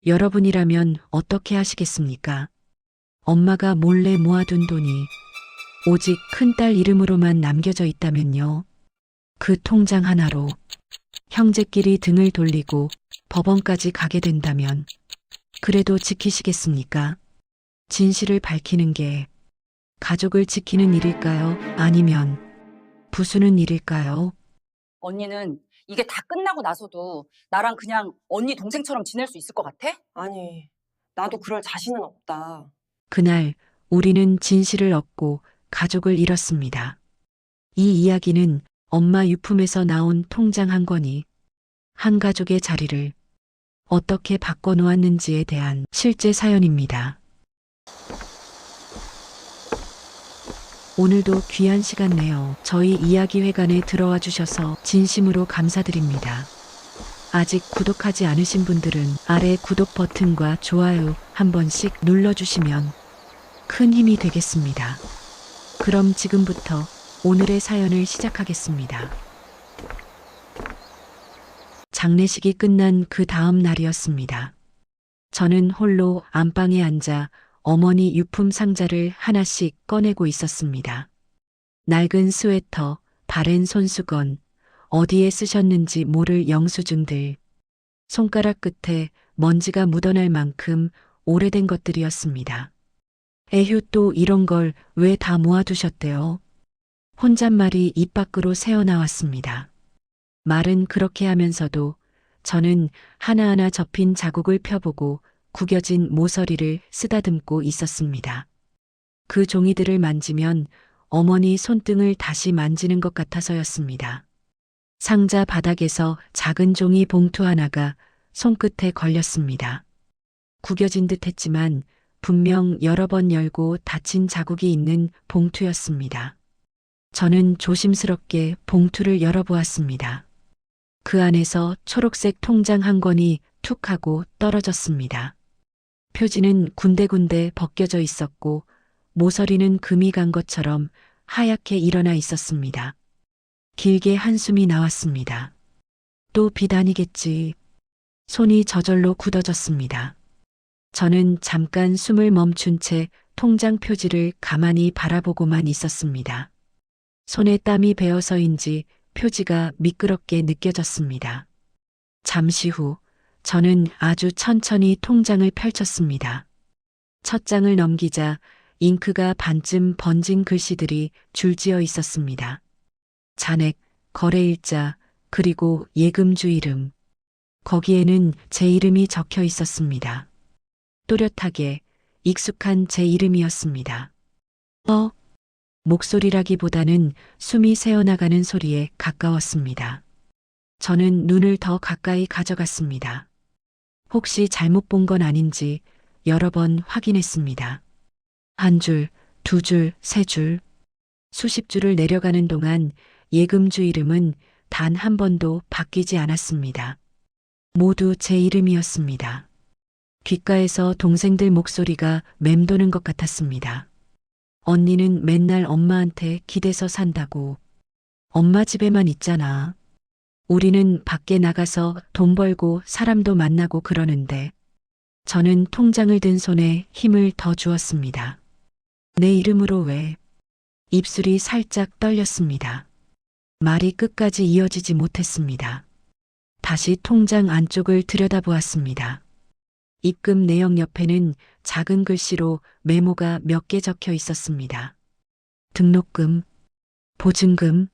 여러분이라면 어떻게 하시겠습니까? 엄마가 몰래 모아둔 돈이 오직 큰딸 이름으로만 남겨져 있다면요. 그 통장 하나로 형제끼리 등을 돌리고 법원까지 가게 된다면 그래도 지키시겠습니까? 진실을 밝히는 게 가족을 지키는 일일까요? 아니면 부수는 일일까요? 언니는 이게 다 끝나고 나서도 나랑 그냥 언니 동생처럼 지낼 수 있을 것 같아? 아니, 나도 그럴 자신은 없다. 그날 우리는 진실을 얻고 가족을 잃었습니다. 이 이야기는 엄마 유품에서 나온 통장 한 권이 한 가족의 자리를 어떻게 바꿔놓았는지에 대한 실제 사연입니다. 오늘도 귀한 시간 내어 저희 이야기회관에 들어와 주셔서 진심으로 감사드립니다. 아직 구독하지 않으신 분들은 아래 구독 버튼과 좋아요 한 번씩 눌러주시면 큰 힘이 되겠습니다. 그럼 지금부터 오늘의 사연을 시작하겠습니다. 장례식이 끝난 그 다음 날이었습니다. 저는 홀로 안방에 앉아 어머니 유품 상자를 하나씩 꺼내고 있었습니다. 낡은 스웨터, 바랜 손수건, 어디에 쓰셨는지 모를 영수증들, 손가락 끝에 먼지가 묻어날 만큼 오래된 것들이었습니다. 에휴, 또 이런 걸 왜 다 모아두셨대요? 혼잣말이 입 밖으로 새어나왔습니다. 말은 그렇게 하면서도 저는 하나하나 접힌 자국을 펴보고 구겨진 모서리를 쓰다듬고 있었습니다. 그 종이들을 만지면 어머니 손등을 다시 만지는 것 같아서였습니다. 상자 바닥에서 작은 종이 봉투 하나가 손끝에 걸렸습니다. 구겨진 듯 했지만 분명 여러 번 열고 닫힌 자국이 있는 봉투였습니다. 저는 조심스럽게 봉투를 열어보았습니다. 그 안에서 초록색 통장 한 권이 툭 하고 떨어졌습니다. 표지는 군데군데 벗겨져 있었고 모서리는 금이 간 것처럼 하얗게 일어나 있었습니다. 길게 한숨이 나왔습니다. 또 비단이겠지. 손이 저절로 굳어졌습니다. 저는 잠깐 숨을 멈춘 채 통장 표지를 가만히 바라보고만 있었습니다. 손에 땀이 배어서인지 표지가 미끄럽게 느껴졌습니다. 잠시 후 저는 아주 천천히 통장을 펼쳤습니다. 첫 장을 넘기자 잉크가 반쯤 번진 글씨들이 줄지어 있었습니다. 잔액, 거래일자, 그리고 예금주 이름. 거기에는 제 이름이 적혀 있었습니다. 또렷하게 익숙한 제 이름이었습니다. 목소리라기보다는 숨이 새어나가는 소리에 가까웠습니다. 저는 눈을 더 가까이 가져갔습니다. 혹시 잘못 본 건 아닌지 여러 번 확인했습니다. 한 줄, 두 줄, 세 줄. 수십 줄을 내려가는 동안 예금주 이름은 단 한 번도 바뀌지 않았습니다. 모두 제 이름이었습니다. 귓가에서 동생들 목소리가 맴도는 것 같았습니다. 언니는 맨날 엄마한테 기대서 산다고. 엄마 집에만 있잖아. 우리는 밖에 나가서 돈 벌고 사람도 만나고 그러는데. 저는 통장을 든 손에 힘을 더 주었습니다. 내 이름으로 왜? 입술이 살짝 떨렸습니다. 말이 끝까지 이어지지 못했습니다. 다시 통장 안쪽을 들여다보았습니다. 입금 내역 옆에는 작은 글씨로 메모가 몇 개 적혀 있었습니다. 등록금, 보증금,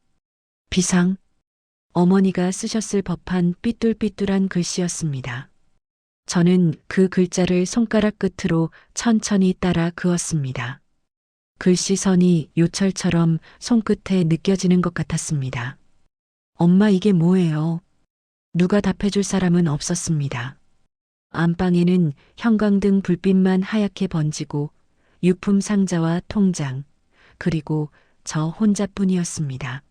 비상, 어머니가 쓰셨을 법한 삐뚤삐뚤한 글씨였습니다. 저는 그 글자를 손가락 끝으로 천천히 따라 그었습니다. 글씨선이 요철처럼 손끝에 느껴지는 것 같았습니다. 엄마, 이게 뭐예요? 누가 답해줄 사람은 없었습니다. 안방에는 형광등 불빛만 하얗게 번지고 유품 상자와 통장, 그리고 저 혼자뿐이었습니다.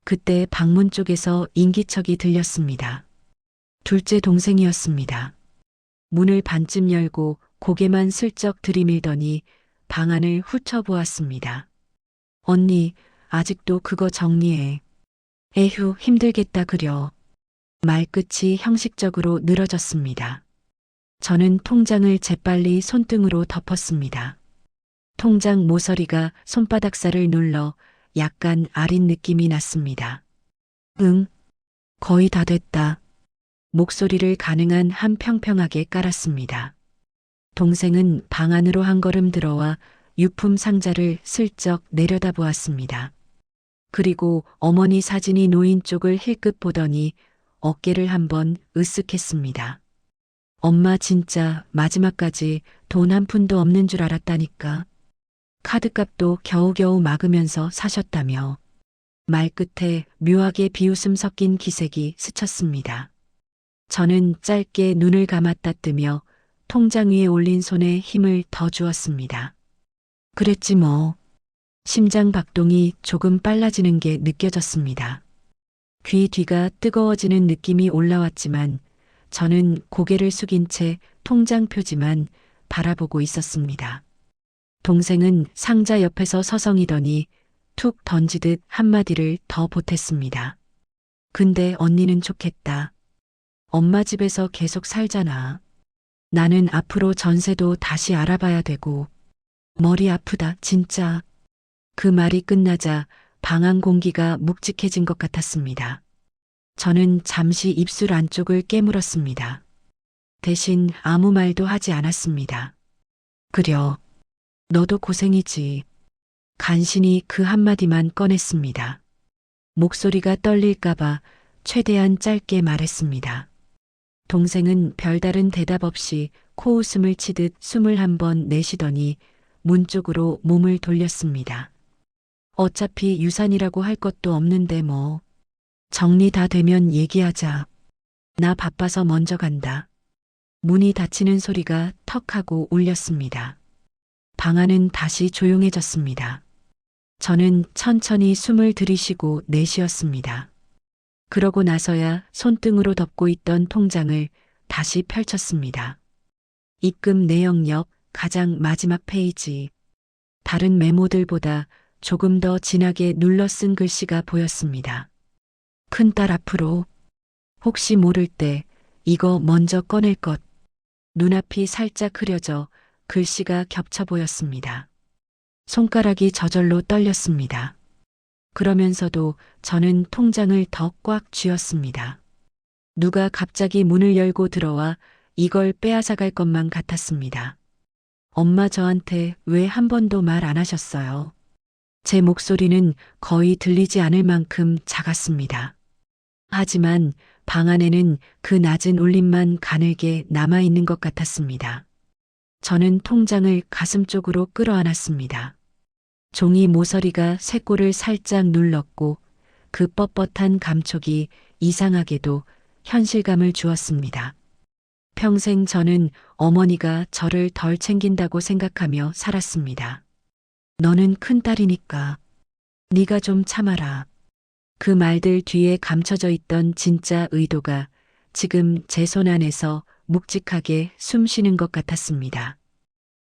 그때 방문 쪽에서 인기척이 들렸습니다. 둘째 동생이었습니다. 문을 반쯤 열고 고개만 슬쩍 들이밀더니 방 안을 훑어보았습니다. 언니, 아직도 그거 정리해. 에휴, 힘들겠다 그려. 말끝이 형식적으로 늘어졌습니다. 저는 통장을 재빨리 손등으로 덮었습니다. 통장 모서리가 손바닥살을 눌러 약간 아린 느낌이 났습니다. 응, 거의 다 됐다. 목소리를 가능한 한 평평하게 깔았습니다. 동생은 방 안으로 한 걸음 들어와 유품 상자를 슬쩍 내려다보았습니다. 그리고 어머니 사진이 놓인 쪽을 힐끗 보더니 어깨를 한번 으쓱했습니다. 엄마 진짜 마지막까지 돈 한 푼도 없는 줄 알았다니까. 카드값도 겨우겨우 막으면서 사셨다며. 말끝에 묘하게 비웃음 섞인 기색이 스쳤습니다. 저는 짧게 눈을 감았다 뜨며 통장 위에 올린 손에 힘을 더 주었습니다. 그랬지 뭐. 심장 박동이 조금 빨라지는 게 느껴졌습니다. 귀 뒤가 뜨거워지는 느낌이 올라왔지만 저는 고개를 숙인 채 통장 표지만 바라보고 있었습니다. 동생은 상자 옆에서 서성이더니 툭 던지듯 한마디를 더 보탰습니다. 근데 언니는 좋겠다. 엄마 집에서 계속 살잖아. 나는 앞으로 전세도 다시 알아봐야 되고. 머리 아프다, 진짜. 그 말이 끝나자 방 안 공기가 묵직해진 것 같았습니다. 저는 잠시 입술 안쪽을 깨물었습니다. 대신 아무 말도 하지 않았습니다. 그려. 너도 고생이지. 간신히 그 한마디만 꺼냈습니다. 목소리가 떨릴까봐 최대한 짧게 말했습니다. 동생은 별다른 대답 없이 코웃음을 치듯 숨을 한번 내쉬더니 문 쪽으로 몸을 돌렸습니다. 어차피 유산이라고 할 것도 없는데 뭐. 정리 다 되면 얘기하자. 나 바빠서 먼저 간다. 문이 닫히는 소리가 턱하고 울렸습니다. 방 안은 다시 조용해졌습니다. 저는 천천히 숨을 들이쉬고 내쉬었습니다. 그러고 나서야 손등으로 덮고 있던 통장을 다시 펼쳤습니다. 입금 내역 옆 가장 마지막 페이지. 다른 메모들보다 조금 더 진하게 눌러 쓴 글씨가 보였습니다. 큰딸 앞으로 혹시 모를 때 이거 먼저 꺼낼 것. 눈앞이 살짝 흐려져 글씨가 겹쳐 보였습니다. 손가락이 저절로 떨렸습니다. 그러면서도 저는 통장을 더 꽉 쥐었습니다. 누가 갑자기 문을 열고 들어와 이걸 빼앗아갈 것만 같았습니다. 엄마 저한테 왜 한 번도 말 안 하셨어요? 제 목소리는 거의 들리지 않을 만큼 작았습니다. 하지만 방 안에는 그 낮은 울림만 가늘게 남아있는 것 같았습니다. 저는 통장을 가슴 쪽으로 끌어안았습니다. 종이 모서리가 쇄골을 살짝 눌렀고 그 뻣뻣한 감촉이 이상하게도 현실감을 주었습니다. 평생 저는 어머니가 저를 덜 챙긴다고 생각하며 살았습니다. 너는 큰딸이니까 네가 좀 참아라. 그 말들 뒤에 감춰져 있던 진짜 의도가 지금 제 손 안에서 묵직하게 숨 쉬는 것 같았습니다.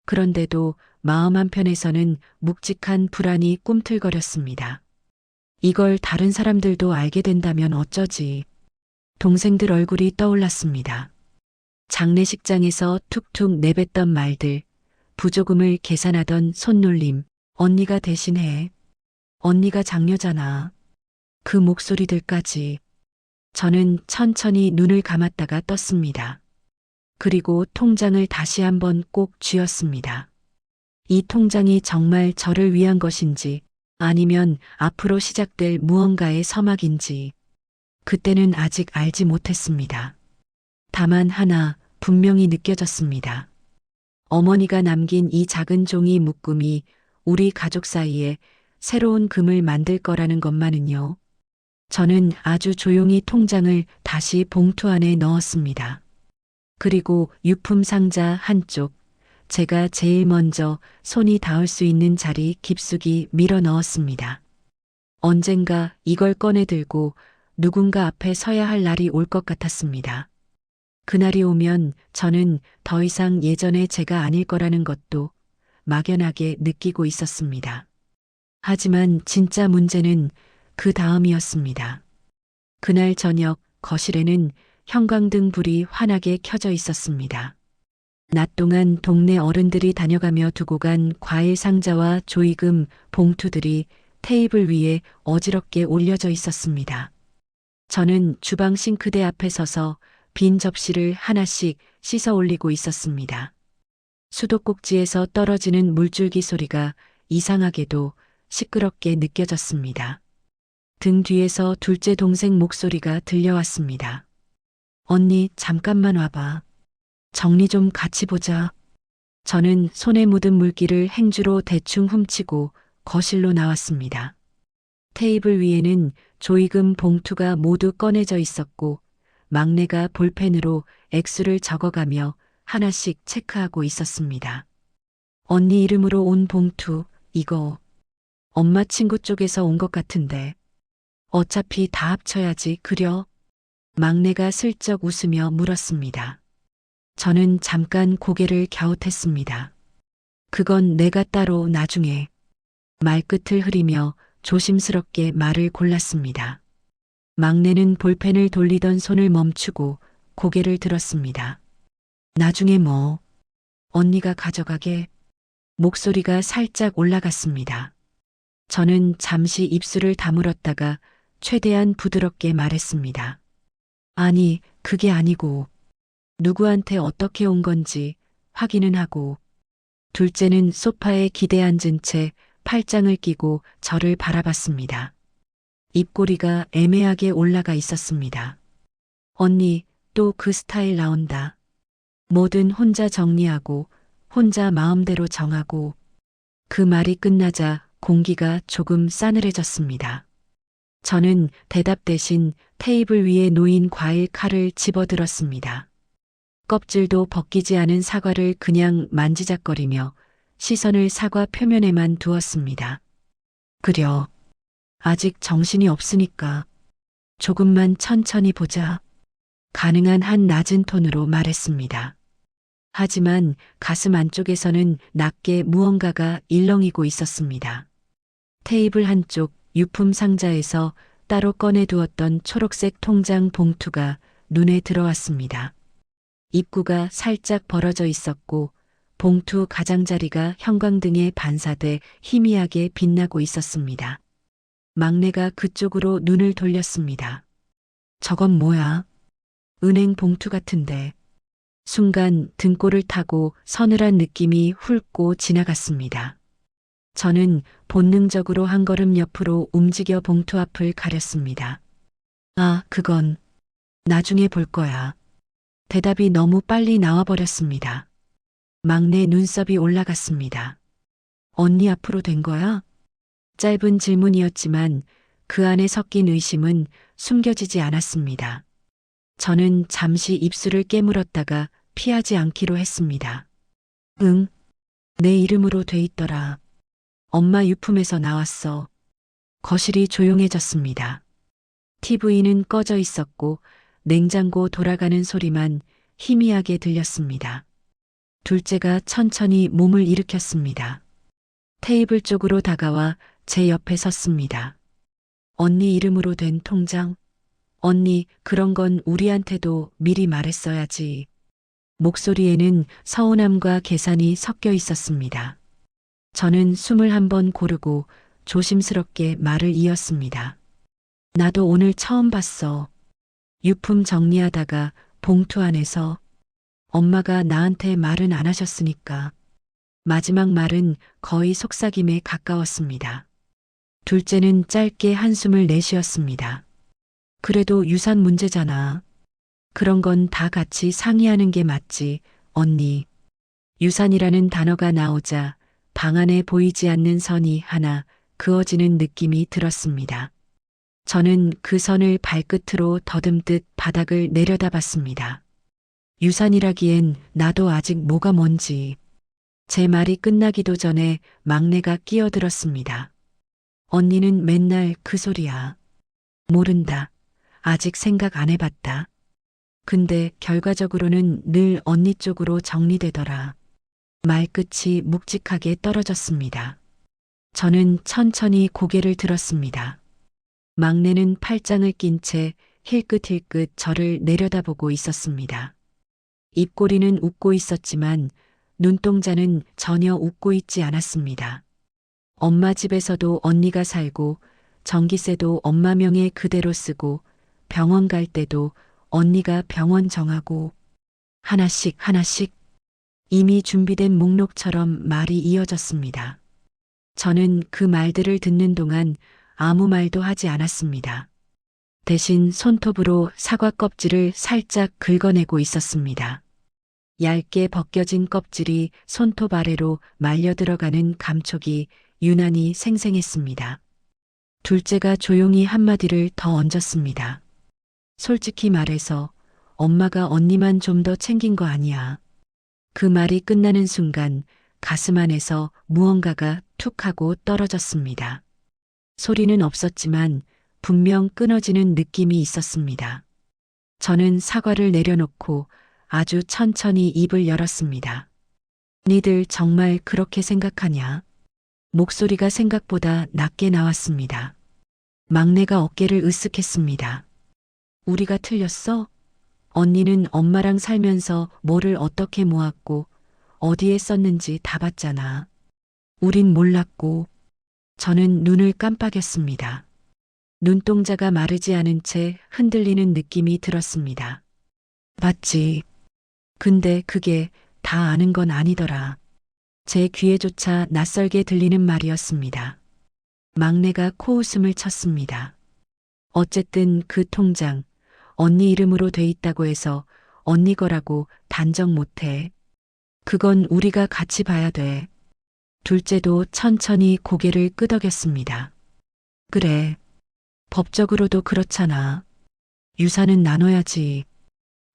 그런데도 마음 한편에서는 묵직한 불안이 꿈틀거렸습니다. 이걸 다른 사람들도 알게 된다면 어쩌지. 동생들 얼굴이 떠올랐습니다. 장례식장에서 툭툭 내뱉던 말들, 부조금을 계산하던 손놀림, 언니가 대신해. 언니가 장녀잖아. 그 목소리들까지. 저는 천천히 눈을 감았다가 떴습니다. 그리고 통장을 다시 한번 꼭 쥐었습니다. 이 통장이 정말 저를 위한 것인지 아니면 앞으로 시작될 무언가의 서막인지 그때는 아직 알지 못했습니다. 다만 하나 분명히 느껴졌습니다. 어머니가 남긴 이 작은 종이 묶음이 우리 가족 사이에 새로운 금을 만들 거라는 것만은요. 저는 아주 조용히 통장을 다시 봉투 안에 넣었습니다. 그리고 유품 상자 한쪽, 제가 제일 먼저 손이 닿을 수 있는 자리 깊숙이 밀어 넣었습니다. 언젠가 이걸 꺼내 들고 누군가 앞에 서야 할 날이 올 것 같았습니다. 그날이 오면 저는 더 이상 예전의 제가 아닐 거라는 것도 막연하게 느끼고 있었습니다. 하지만 진짜 문제는 그 다음이었습니다. 그날 저녁 거실에는 형광등 불이 환하게 켜져 있었습니다. 낮 동안 동네 어른들이 다녀가며 두고 간 과일 상자와 조이금, 봉투들이 테이블 위에 어지럽게 올려져 있었습니다. 저는 주방 싱크대 앞에 서서 빈 접시를 하나씩 씻어 올리고 있었습니다. 수도꼭지에서 떨어지는 물줄기 소리가 이상하게도 시끄럽게 느껴졌습니다. 등 뒤에서 둘째 동생 목소리가 들려왔습니다. 언니, 잠깐만 와봐. 정리 좀 같이 보자. 저는 손에 묻은 물기를 행주로 대충 훔치고 거실로 나왔습니다. 테이블 위에는 조이금 봉투가 모두 꺼내져 있었고 막내가 볼펜으로 액수를 적어가며 하나씩 체크하고 있었습니다. 언니 이름으로 온 봉투, 이거 엄마 친구 쪽에서 온 것 같은데 어차피 다 합쳐야지, 그려? 막내가 슬쩍 웃으며 물었습니다. 저는 잠깐 고개를 갸웃했습니다. 그건 내가 따로 나중에. 말끝을 흐리며 조심스럽게 말을 골랐습니다. 막내는 볼펜을 돌리던 손을 멈추고 고개를 들었습니다. 나중에 뭐? 언니가 가져가게? 목소리가 살짝 올라갔습니다. 저는 잠시 입술을 다물었다가 최대한 부드럽게 말했습니다. 아니, 그게 아니고 누구한테 어떻게 온 건지 확인은 하고. 둘째는 소파에 기대 앉은 채 팔짱을 끼고 저를 바라봤습니다. 입꼬리가 애매하게 올라가 있었습니다. 언니, 또 그 스타일 나온다. 뭐든 혼자 정리하고 혼자 마음대로 정하고. 그 말이 끝나자 공기가 조금 싸늘해졌습니다. 저는 대답 대신 테이블 위에 놓인 과일 칼을 집어들었습니다. 껍질도 벗기지 않은 사과를 그냥 만지작거리며 시선을 사과 표면에만 두었습니다. 그려. 아직 정신이 없으니까 조금만 천천히 보자. 가능한 한 낮은 톤으로 말했습니다. 하지만 가슴 안쪽에서는 낮게 무언가가 일렁이고 있었습니다. 테이블 한쪽 유품 상자에서 따로 꺼내두었던 초록색 통장 봉투가 눈에 들어왔습니다. 입구가 살짝 벌어져 있었고 봉투 가장자리가 형광등에 반사돼 희미하게 빛나고 있었습니다. 막내가 그쪽으로 눈을 돌렸습니다. 저건 뭐야? 은행 봉투 같은데. 순간 등골을 타고 서늘한 느낌이 훑고 지나갔습니다. 저는 본능적으로 한 걸음 옆으로 움직여 봉투 앞을 가렸습니다. 아, 그건 나중에 볼 거야. 대답이 너무 빨리 나와버렸습니다. 막내 눈썹이 올라갔습니다. 언니 앞으로 된 거야? 짧은 질문이었지만 그 안에 섞인 의심은 숨겨지지 않았습니다. 저는 잠시 입술을 깨물었다가 피하지 않기로 했습니다. 응, 내 이름으로 돼 있더라. 엄마 유품에서 나왔어. 거실이 조용해졌습니다. TV는 꺼져 있었고 냉장고 돌아가는 소리만 희미하게 들렸습니다. 둘째가 천천히 몸을 일으켰습니다. 테이블 쪽으로 다가와 제 옆에 섰습니다. 언니 이름으로 된 통장? 언니, 그런 건 우리한테도 미리 말했어야지. 목소리에는 서운함과 계산이 섞여 있었습니다. 저는 숨을 한번 고르고 조심스럽게 말을 이었습니다. 나도 오늘 처음 봤어. 유품 정리하다가 봉투 안에서. 엄마가 나한테 말은 안 하셨으니까. 마지막 말은 거의 속삭임에 가까웠습니다. 둘째는 짧게 한숨을 내쉬었습니다. 그래도 유산 문제잖아. 그런 건 다 같이 상의하는 게 맞지, 언니. 유산이라는 단어가 나오자 방 안에 보이지 않는 선이 하나 그어지는 느낌이 들었습니다. 저는 그 선을 발끝으로 더듬듯 바닥을 내려다봤습니다. 유산이라기엔 나도 아직 뭐가 뭔지. 제 말이 끝나기도 전에 막내가 끼어들었습니다. 언니는 맨날 그 소리야. 모른다. 아직 생각 안 해봤다. 근데 결과적으로는 늘 언니 쪽으로 정리되더라. 말끝이 묵직하게 떨어졌습니다. 저는 천천히 고개를 들었습니다. 막내는 팔짱을 낀 채 힐끗힐끗 저를 내려다보고 있었습니다. 입꼬리는 웃고 있었지만 눈동자는 전혀 웃고 있지 않았습니다. 엄마 집에서도 언니가 살고 전기세도 엄마 명에 그대로 쓰고 병원 갈 때도 언니가 병원 정하고 하나씩 하나씩 이미 준비된 목록처럼 말이 이어졌습니다. 저는 그 말들을 듣는 동안 아무 말도 하지 않았습니다. 대신 손톱으로 사과 껍질을 살짝 긁어내고 있었습니다. 얇게 벗겨진 껍질이 손톱 아래로 말려 들어가는 감촉이 유난히 생생했습니다. 둘째가 조용히 한마디를 더 얹었습니다. 솔직히 말해서 엄마가 언니만 좀 더 챙긴 거 아니야. 그 말이 끝나는 순간 가슴 안에서 무언가가 툭 하고 떨어졌습니다. 소리는 없었지만 분명 끊어지는 느낌이 있었습니다. 저는 사과를 내려놓고 아주 천천히 입을 열었습니다. 니들 정말 그렇게 생각하냐? 목소리가 생각보다 낮게 나왔습니다. 막내가 어깨를 으쓱했습니다. 우리가 틀렸어? 언니는 엄마랑 살면서 뭐를 어떻게 모았고 어디에 썼는지 다 봤잖아. 우린 몰랐고. 저는 눈을 깜빡였습니다. 눈동자가 마르지 않은 채 흔들리는 느낌이 들었습니다. 봤지. 근데 그게 다 아는 건 아니더라. 제 귀에조차 낯설게 들리는 말이었습니다. 막내가 코웃음을 쳤습니다. 어쨌든 그 통장, 언니 이름으로 돼 있다고 해서 언니 거라고 단정 못해. 그건 우리가 같이 봐야 돼. 둘째도 천천히 고개를 끄덕였습니다. 그래. 법적으로도 그렇잖아. 유산은 나눠야지.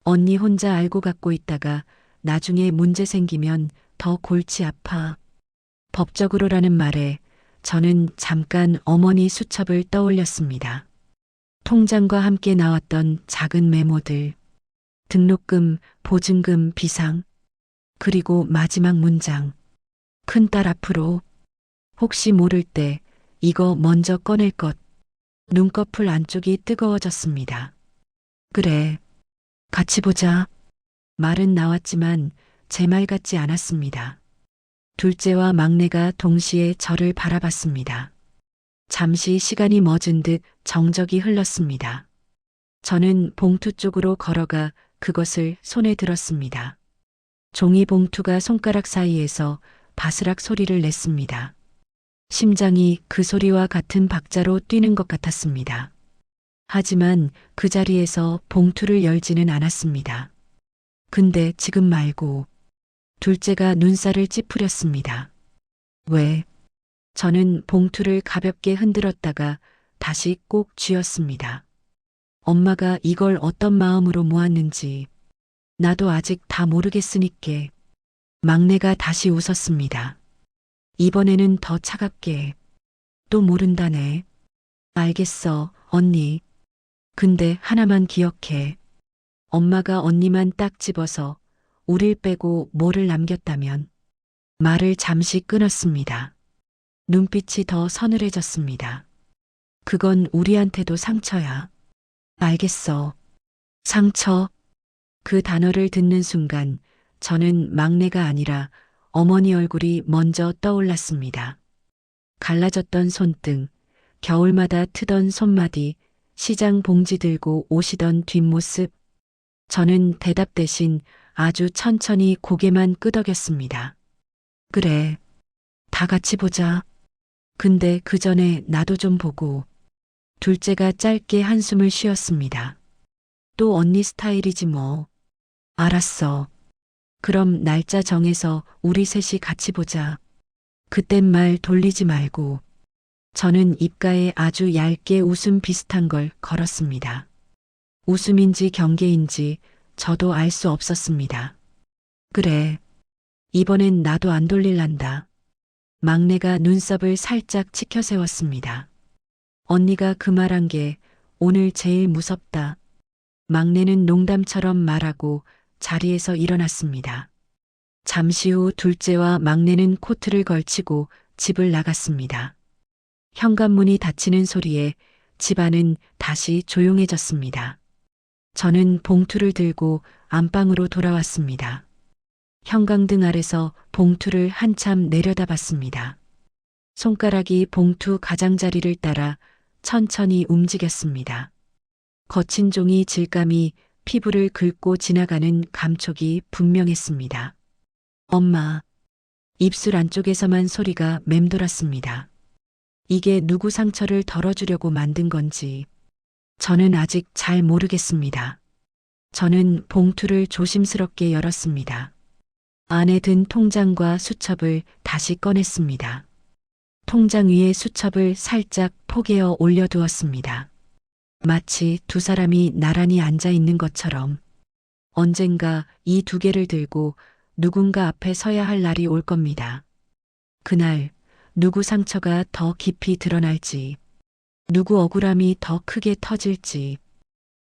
언니 혼자 알고 갖고 있다가 나중에 문제 생기면 더 골치 아파. 법적으로라는 말에 저는 잠깐 어머니 수첩을 떠올렸습니다. 통장과 함께 나왔던 작은 메모들, 등록금, 보증금, 비상, 그리고 마지막 문장. 큰딸 앞으로 혹시 모를 때 이거 먼저 꺼낼 것. 눈꺼풀 안쪽이 뜨거워졌습니다. 그래, 같이 보자. 말은 나왔지만 제 말 같지 않았습니다. 둘째와 막내가 동시에 저를 바라봤습니다. 잠시 시간이 멎은 듯 정적이 흘렀습니다. 저는 봉투 쪽으로 걸어가 그것을 손에 들었습니다. 종이 봉투가 손가락 사이에서 바스락 소리를 냈습니다. 심장이 그 소리와 같은 박자로 뛰는 것 같았습니다. 하지만 그 자리에서 봉투를 열지는 않았습니다. 근데 지금 말고. 둘째가 눈살을 찌푸렸습니다. 왜? 저는 봉투를 가볍게 흔들었다가 다시 꼭 쥐었습니다. 엄마가 이걸 어떤 마음으로 모았는지 나도 아직 다 모르겠으니께. 막내가 다시 웃었습니다. 이번에는 더 차갑게. 또 모른다네. 알겠어, 언니. 근데 하나만 기억해. 엄마가 언니만 딱 집어서 우릴 빼고 뭐를 남겼다면. 말을 잠시 끊었습니다. 눈빛이 더 서늘해졌습니다. 그건 우리한테도 상처야. 알겠어. 상처. 그 단어를 듣는 순간 저는 막내가 아니라 어머니 얼굴이 먼저 떠올랐습니다. 갈라졌던 손등, 겨울마다 트던 손마디, 시장 봉지 들고 오시던 뒷모습. 저는 대답 대신 아주 천천히 고개만 끄덕였습니다. 그래, 다 같이 보자. 근데 그 전에 나도 좀 보고. 둘째가 짧게 한숨을 쉬었습니다. 또 언니 스타일이지 뭐. 알았어. 그럼 날짜 정해서 우리 셋이 같이 보자. 그땐 말 돌리지 말고. 저는 입가에 아주 얇게 웃음 비슷한 걸 걸었습니다. 웃음인지 경계인지 저도 알 수 없었습니다. 그래. 이번엔 나도 안 돌릴란다. 막내가 눈썹을 살짝 치켜 세웠습니다. 언니가 그 말한 게 오늘 제일 무섭다. 막내는 농담처럼 말하고 자리에서 일어났습니다. 잠시 후 둘째와 막내는 코트를 걸치고 집을 나갔습니다. 현관문이 닫히는 소리에 집안은 다시 조용해졌습니다. 저는 봉투를 들고 안방으로 돌아왔습니다. 형광등 아래서 봉투를 한참 내려다봤습니다. 손가락이 봉투 가장자리를 따라 천천히 움직였습니다. 거친 종이 질감이 피부를 긁고 지나가는 감촉이 분명했습니다. 엄마. 입술 안쪽에서만 소리가 맴돌았습니다. 이게 누구 상처를 덜어주려고 만든 건지 저는 아직 잘 모르겠습니다. 저는 봉투를 조심스럽게 열었습니다. 안에 든 통장과 수첩을 다시 꺼냈습니다. 통장 위에 수첩을 살짝 포개어 올려두었습니다. 마치 두 사람이 나란히 앉아 있는 것처럼 언젠가 이 두 개를 들고 누군가 앞에 서야 할 날이 올 겁니다. 그날 누구 상처가 더 깊이 드러날지, 누구 억울함이 더 크게 터질지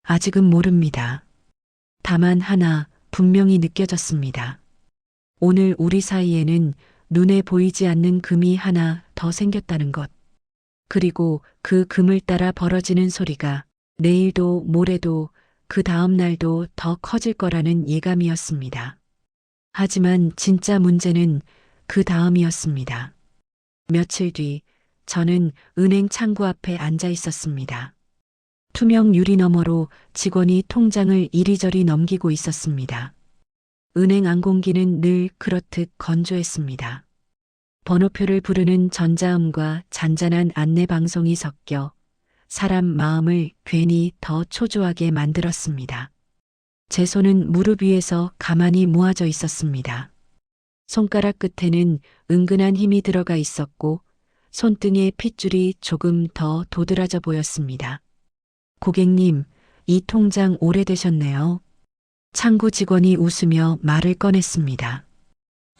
아직은 모릅니다. 다만 하나 분명히 느껴졌습니다. 오늘 우리 사이에는 눈에 보이지 않는 금이 하나 더 생겼다는 것. 그리고 그 금을 따라 벌어지는 소리가 내일도 모레도 그 다음 날도 더 커질 거라는 예감이었습니다. 하지만 진짜 문제는 그 다음이었습니다. 며칠 뒤 저는 은행 창구 앞에 앉아 있었습니다. 투명 유리 너머로 직원이 통장을 이리저리 넘기고 있었습니다. 은행 안공기는 늘 그렇듯 건조했습니다. 번호표를 부르는 전자음과 잔잔한 안내 방송이 섞여 사람 마음을 괜히 더 초조하게 만들었습니다. 제 손은 무릎 위에서 가만히 모아져 있었습니다. 손가락 끝에는 은근한 힘이 들어가 있었고 손등의 핏줄이 조금 더 도드라져 보였습니다. 고객님, 이 통장 오래되셨네요. 창구 직원이 웃으며 말을 꺼냈습니다.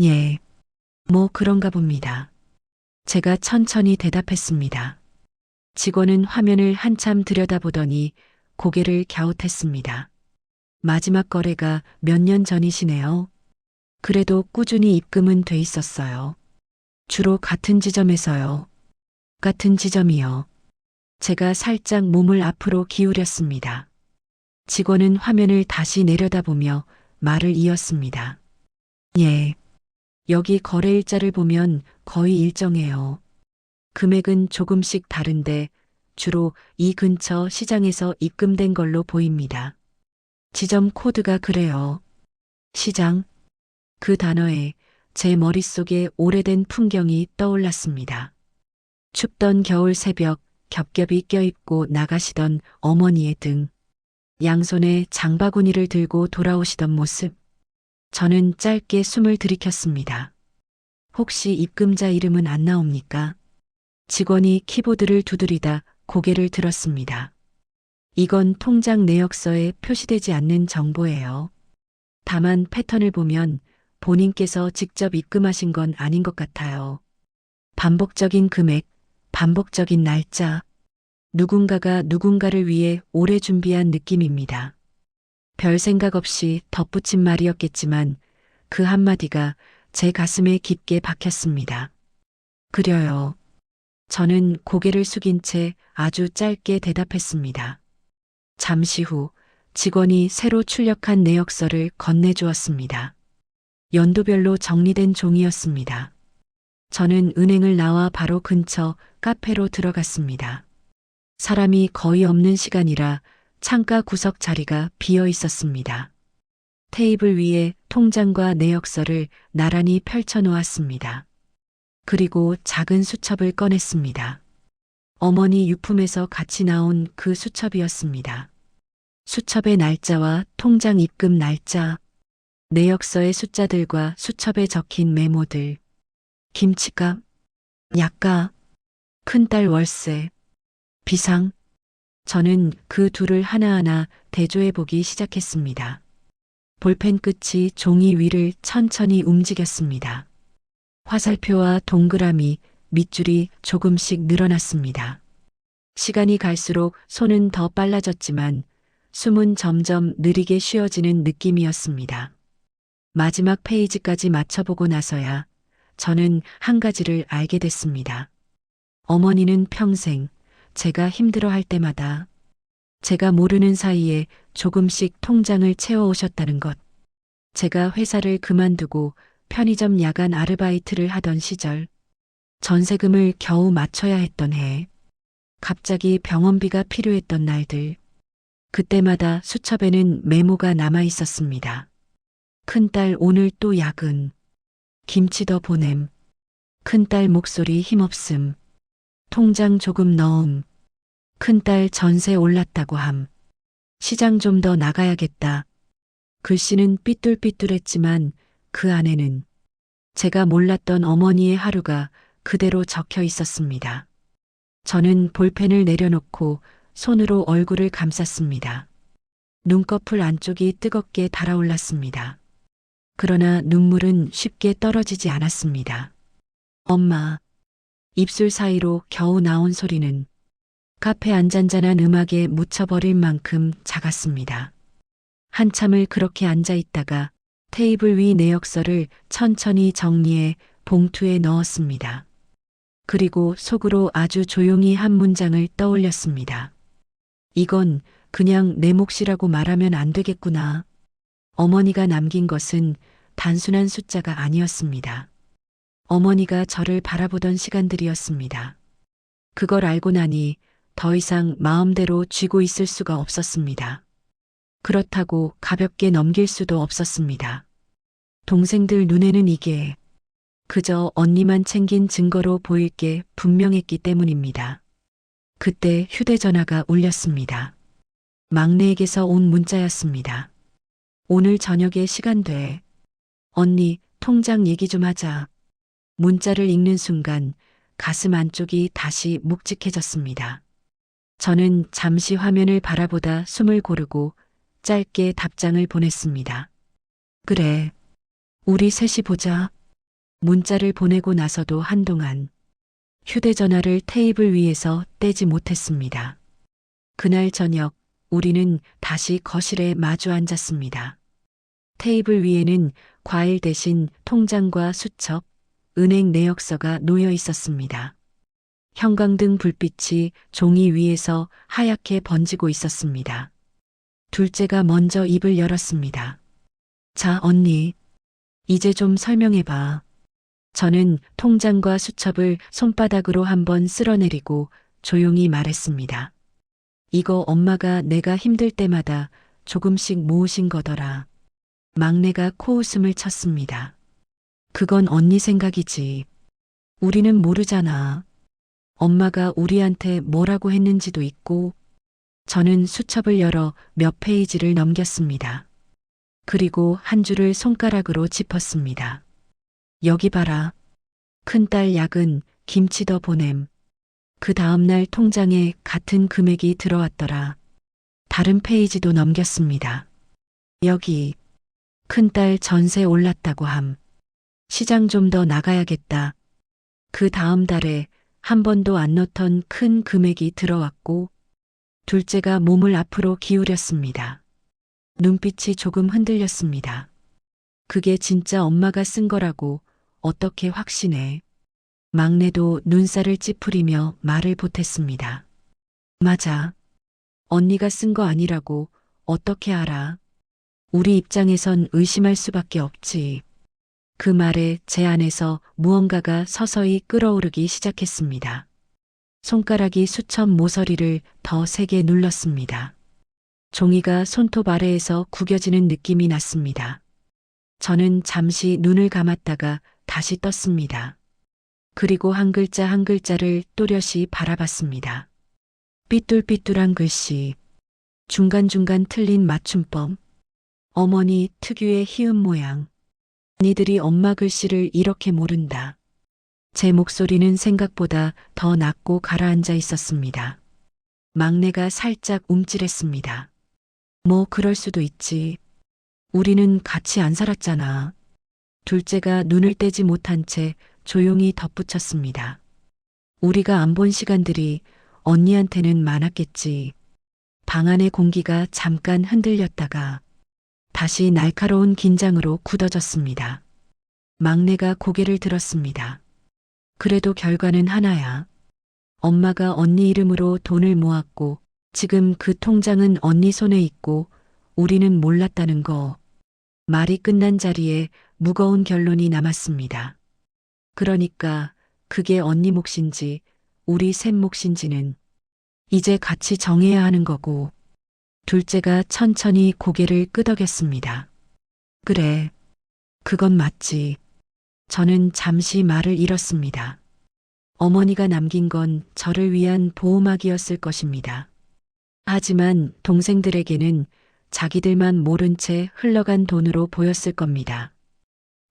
예, 뭐 그런가 봅니다. 제가 천천히 대답했습니다. 직원은 화면을 한참 들여다보더니 고개를 갸웃했습니다. 마지막 거래가 몇 년 전이시네요. 그래도 꾸준히 입금은 돼 있었어요. 주로 같은 지점에서요. 같은 지점이요. 제가 살짝 몸을 앞으로 기울였습니다. 직원은 화면을 다시 내려다보며 말을 이었습니다. 예. 여기 거래일자를 보면 거의 일정해요. 금액은 조금씩 다른데 주로 이 근처 시장에서 입금된 걸로 보입니다. 지점 코드가 그래요. 시장. 그 단어에 제 머릿속에 오래된 풍경이 떠올랐습니다. 춥던 겨울 새벽 겹겹이 껴입고 나가시던 어머니의 등, 양손에 장바구니를 들고 돌아오시던 모습. 저는 짧게 숨을 들이켰습니다. 혹시 입금자 이름은 안 나옵니까? 직원이 키보드를 두드리다 고개를 들었습니다. 이건 통장 내역서에 표시되지 않는 정보예요. 다만 패턴을 보면 본인께서 직접 입금하신 건 아닌 것 같아요. 반복적인 금액, 반복적인 날짜. 누군가가 누군가를 위해 오래 준비한 느낌입니다. 별 생각 없이 덧붙인 말이었겠지만 그 한마디가 제 가슴에 깊게 박혔습니다. 그려요. 저는 고개를 숙인 채 아주 짧게 대답했습니다. 잠시 후 직원이 새로 출력한 내역서를 건네주었습니다. 연도별로 정리된 종이었습니다. 저는 은행을 나와 바로 근처 카페로 들어갔습니다. 사람이 거의 없는 시간이라 창가 구석 자리가 비어 있었습니다. 테이블 위에 통장과 내역서를 나란히 펼쳐 놓았습니다. 그리고 작은 수첩을 꺼냈습니다. 어머니 유품에서 같이 나온 그 수첩이었습니다. 수첩의 날짜와 통장 입금 날짜, 내역서의 숫자들과 수첩에 적힌 메모들, 김치값, 약가, 큰딸 월세, 비상. 저는 그 둘을 하나하나 대조해 보기 시작했습니다. 볼펜 끝이 종이 위를 천천히 움직였습니다. 화살표와 동그라미, 밑줄이 조금씩 늘어났습니다. 시간이 갈수록 손은 더 빨라졌지만 숨은 점점 느리게 쉬어지는 느낌이었습니다. 마지막 페이지까지 맞춰보고 나서야 저는 한 가지를 알게 됐습니다. 어머니는 평생 제가 힘들어할 때마다 제가 모르는 사이에 조금씩 통장을 채워오셨다는 것. 제가 회사를 그만두고 편의점 야간 아르바이트를 하던 시절, 전세금을 겨우 맞춰야 했던 해, 갑자기 병원비가 필요했던 날들, 그때마다 수첩에는 메모가 남아 있었습니다. 큰딸 오늘 또 야근, 김치 더 보냄, 큰딸 목소리 힘없음, 통장 조금 넣음, 큰딸 전세 올랐다고 함, 시장 좀 더 나가야겠다. 글씨는 삐뚤삐뚤했지만 그 안에는 제가 몰랐던 어머니의 하루가 그대로 적혀 있었습니다. 저는 볼펜을 내려놓고 손으로 얼굴을 감쌌습니다. 눈꺼풀 안쪽이 뜨겁게 달아올랐습니다. 그러나 눈물은 쉽게 떨어지지 않았습니다. 엄마. 입술 사이로 겨우 나온 소리는 카페 안잔잔한 음악에 묻혀버릴 만큼 작았습니다. 한참을 그렇게 앉아 있다가 테이블 위 내역서를 천천히 정리해 봉투에 넣었습니다. 그리고 속으로 아주 조용히 한 문장을 떠올렸습니다. 이건 그냥 내 몫이라고 말하면 안 되겠구나. 어머니가 남긴 것은 단순한 숫자가 아니었습니다. 어머니가 저를 바라보던 시간들이었습니다. 그걸 알고 나니 더 이상 마음대로 쥐고 있을 수가 없었습니다. 그렇다고 가볍게 넘길 수도 없었습니다. 동생들 눈에는 이게 그저 언니만 챙긴 증거로 보일 게 분명했기 때문입니다. 그때 휴대전화가 울렸습니다. 막내에게서 온 문자였습니다. 오늘 저녁에 시간 돼. 언니, 통장 얘기 좀 하자. 문자를 읽는 순간 가슴 안쪽이 다시 묵직해졌습니다. 저는 잠시 화면을 바라보다 숨을 고르고 짧게 답장을 보냈습니다. 그래. 우리 셋이 보자. 문자를 보내고 나서도 한동안 휴대전화를 테이블 위에서 떼지 못했습니다. 그날 저녁 우리는 다시 거실에 마주 앉았습니다. 테이블 위에는 과일 대신 통장과 수첩, 은행 내역서가 놓여 있었습니다. 형광등 불빛이 종이 위에서 하얗게 번지고 있었습니다. 둘째가 먼저 입을 열었습니다. 자, 언니. 이제 좀 설명해봐. 저는 통장과 수첩을 손바닥으로 한번 쓸어내리고 조용히 말했습니다. 이거 엄마가 내가 힘들 때마다 조금씩 모으신 거더라. 막내가 코웃음을 쳤습니다. 그건 언니 생각이지. 우리는 모르잖아. 엄마가 우리한테 뭐라고 했는지도 있고. 저는 수첩을 열어 몇 페이지를 넘겼습니다. 그리고 한 줄을 손가락으로 짚었습니다. 여기 봐라. 큰딸 야근, 김치 더 보냄. 그 다음날 통장에 같은 금액이 들어왔더라. 다른 페이지도 넘겼습니다. 여기. 큰딸 전세 올랐다고 함. 시장 좀 더 나가야겠다. 그 다음 달에 한 번도 안 넣던 큰 금액이 들어왔고, 둘째가 몸을 앞으로 기울였습니다. 눈빛이 조금 흔들렸습니다. 그게 진짜 엄마가 쓴 거라고 어떻게 확신해? 막내도 눈살을 찌푸리며 말을 보탰습니다. 맞아. 언니가 쓴 거 아니라고 어떻게 알아? 우리 입장에선 의심할 수밖에 없지. 그 말에 제 안에서 무언가가 서서히 끓어오르기 시작했습니다. 손가락이 수첩 모서리를 더 세게 눌렀습니다. 종이가 손톱 아래에서 구겨지는 느낌이 났습니다. 저는 잠시 눈을 감았다가 다시 떴습니다. 그리고 한 글자 한 글자를 또렷이 바라봤습니다. 삐뚤삐뚤한 글씨, 중간중간 틀린 맞춤법, 어머니 특유의 희음 모양. 니들이 엄마 글씨를 이렇게 모른다. 제 목소리는 생각보다 더 낮고 가라앉아 있었습니다. 막내가 살짝 움찔했습니다. 뭐 그럴 수도 있지. 우리는 같이 안 살았잖아. 둘째가 눈을 떼지 못한 채 조용히 덧붙였습니다. 우리가 안 본 시간들이 언니한테는 많았겠지. 방 안의 공기가 잠깐 흔들렸다가 다시 날카로운 긴장으로 굳어졌습니다. 막내가 고개를 들었습니다. 그래도 결과는 하나야. 엄마가 언니 이름으로 돈을 모았고 지금 그 통장은 언니 손에 있고 우리는 몰랐다는 거. 말이 끝난 자리에 무거운 결론이 남았습니다. 그러니까 그게 언니 몫인지 우리 셋 몫인지는 이제 같이 정해야 하는 거고. 둘째가 천천히 고개를 끄덕였습니다. 그래. 그건 맞지. 저는 잠시 말을 잃었습니다. 어머니가 남긴 건 저를 위한 보호막이었을 것입니다. 하지만 동생들에게는 자기들만 모른 채 흘러간 돈으로 보였을 겁니다.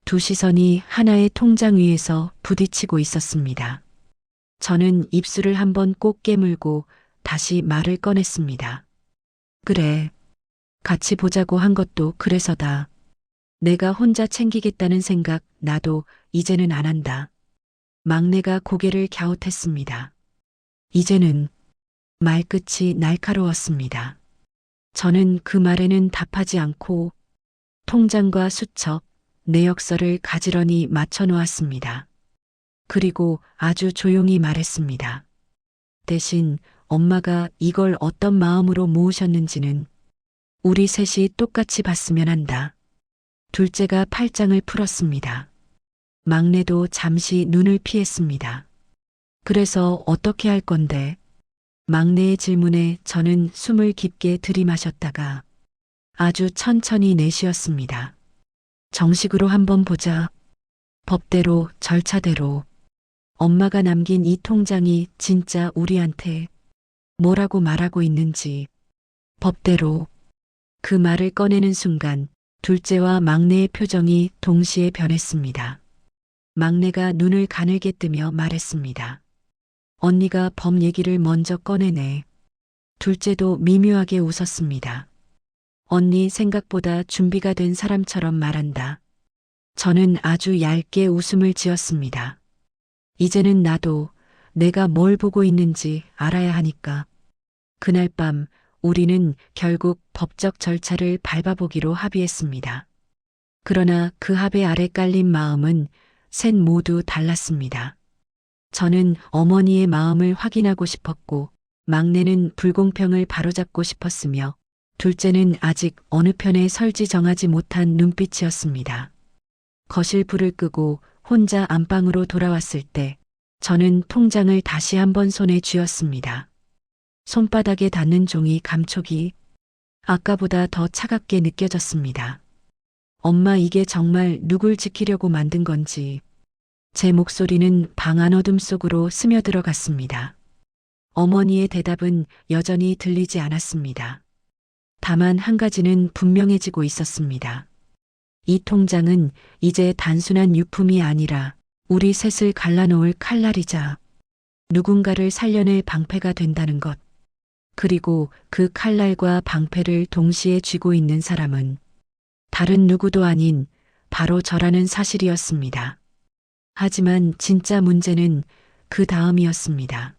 두 시선이 하나의 통장 위에서 부딪히고 있었습니다. 저는 입술을 한번 꼭 깨물고 다시 말을 꺼냈습니다. 그래. 같이 보자고 한 것도 그래서다. 내가 혼자 챙기겠다는 생각 나도 이제는 안 한다. 막내가 고개를 갸웃했습니다. 이제는 말끝이 날카로웠습니다. 저는 그 말에는 답하지 않고 통장과 수첩, 내역서를 가지런히 맞춰 놓았습니다. 그리고 아주 조용히 말했습니다. 대신 엄마가 이걸 어떤 마음으로 모으셨는지는 우리 셋이 똑같이 봤으면 한다. 둘째가 팔짱을 풀었습니다. 막내도 잠시 눈을 피했습니다. 그래서 어떻게 할 건데? 막내의 질문에 저는 숨을 깊게 들이마셨다가 아주 천천히 내쉬었습니다. 정식으로 한번 보자. 법대로, 절차대로. 엄마가 남긴 이 통장이 진짜 우리한테 뭐라고 말하고 있는지 법대로. 그 말을 꺼내는 순간 둘째와 막내의 표정이 동시에 변했습니다. 막내가 눈을 가늘게 뜨며 말했습니다. 언니가 법 얘기를 먼저 꺼내네. 둘째도 미묘하게 웃었습니다. 언니 생각보다 준비가 된 사람처럼 말한다. 저는 아주 얇게 웃음을 지었습니다. 이제는 나도 내가 뭘 보고 있는지 알아야 하니까. 그날 밤 우리는 결국 법적 절차를 밟아보기로 합의했습니다. 그러나 그 합의 아래 깔린 마음은 셋 모두 달랐습니다. 저는 어머니의 마음을 확인하고 싶었고, 막내는 불공평을 바로잡고 싶었으며, 둘째는 아직 어느 편에 설지 정하지 못한 눈빛이었습니다. 거실 불을 끄고 혼자 안방으로 돌아왔을 때, 저는 통장을 다시 한번 손에 쥐었습니다. 손바닥에 닿는 종이 감촉이 아까보다 더 차갑게 느껴졌습니다. 엄마, 이게 정말 누굴 지키려고 만든 건지. 제 목소리는 방 안어둠 속으로 스며들어갔습니다. 어머니의 대답은 여전히 들리지 않았습니다. 다만 한 가지는 분명해지고 있었습니다. 이 통장은 이제 단순한 유품이 아니라 우리 셋을 갈라놓을 칼날이자 누군가를 살려낼 방패가 된다는 것. 그리고 그 칼날과 방패를 동시에 쥐고 있는 사람은 다른 누구도 아닌 바로 저라는 사실이었습니다. 하지만 진짜 문제는 그 다음이었습니다.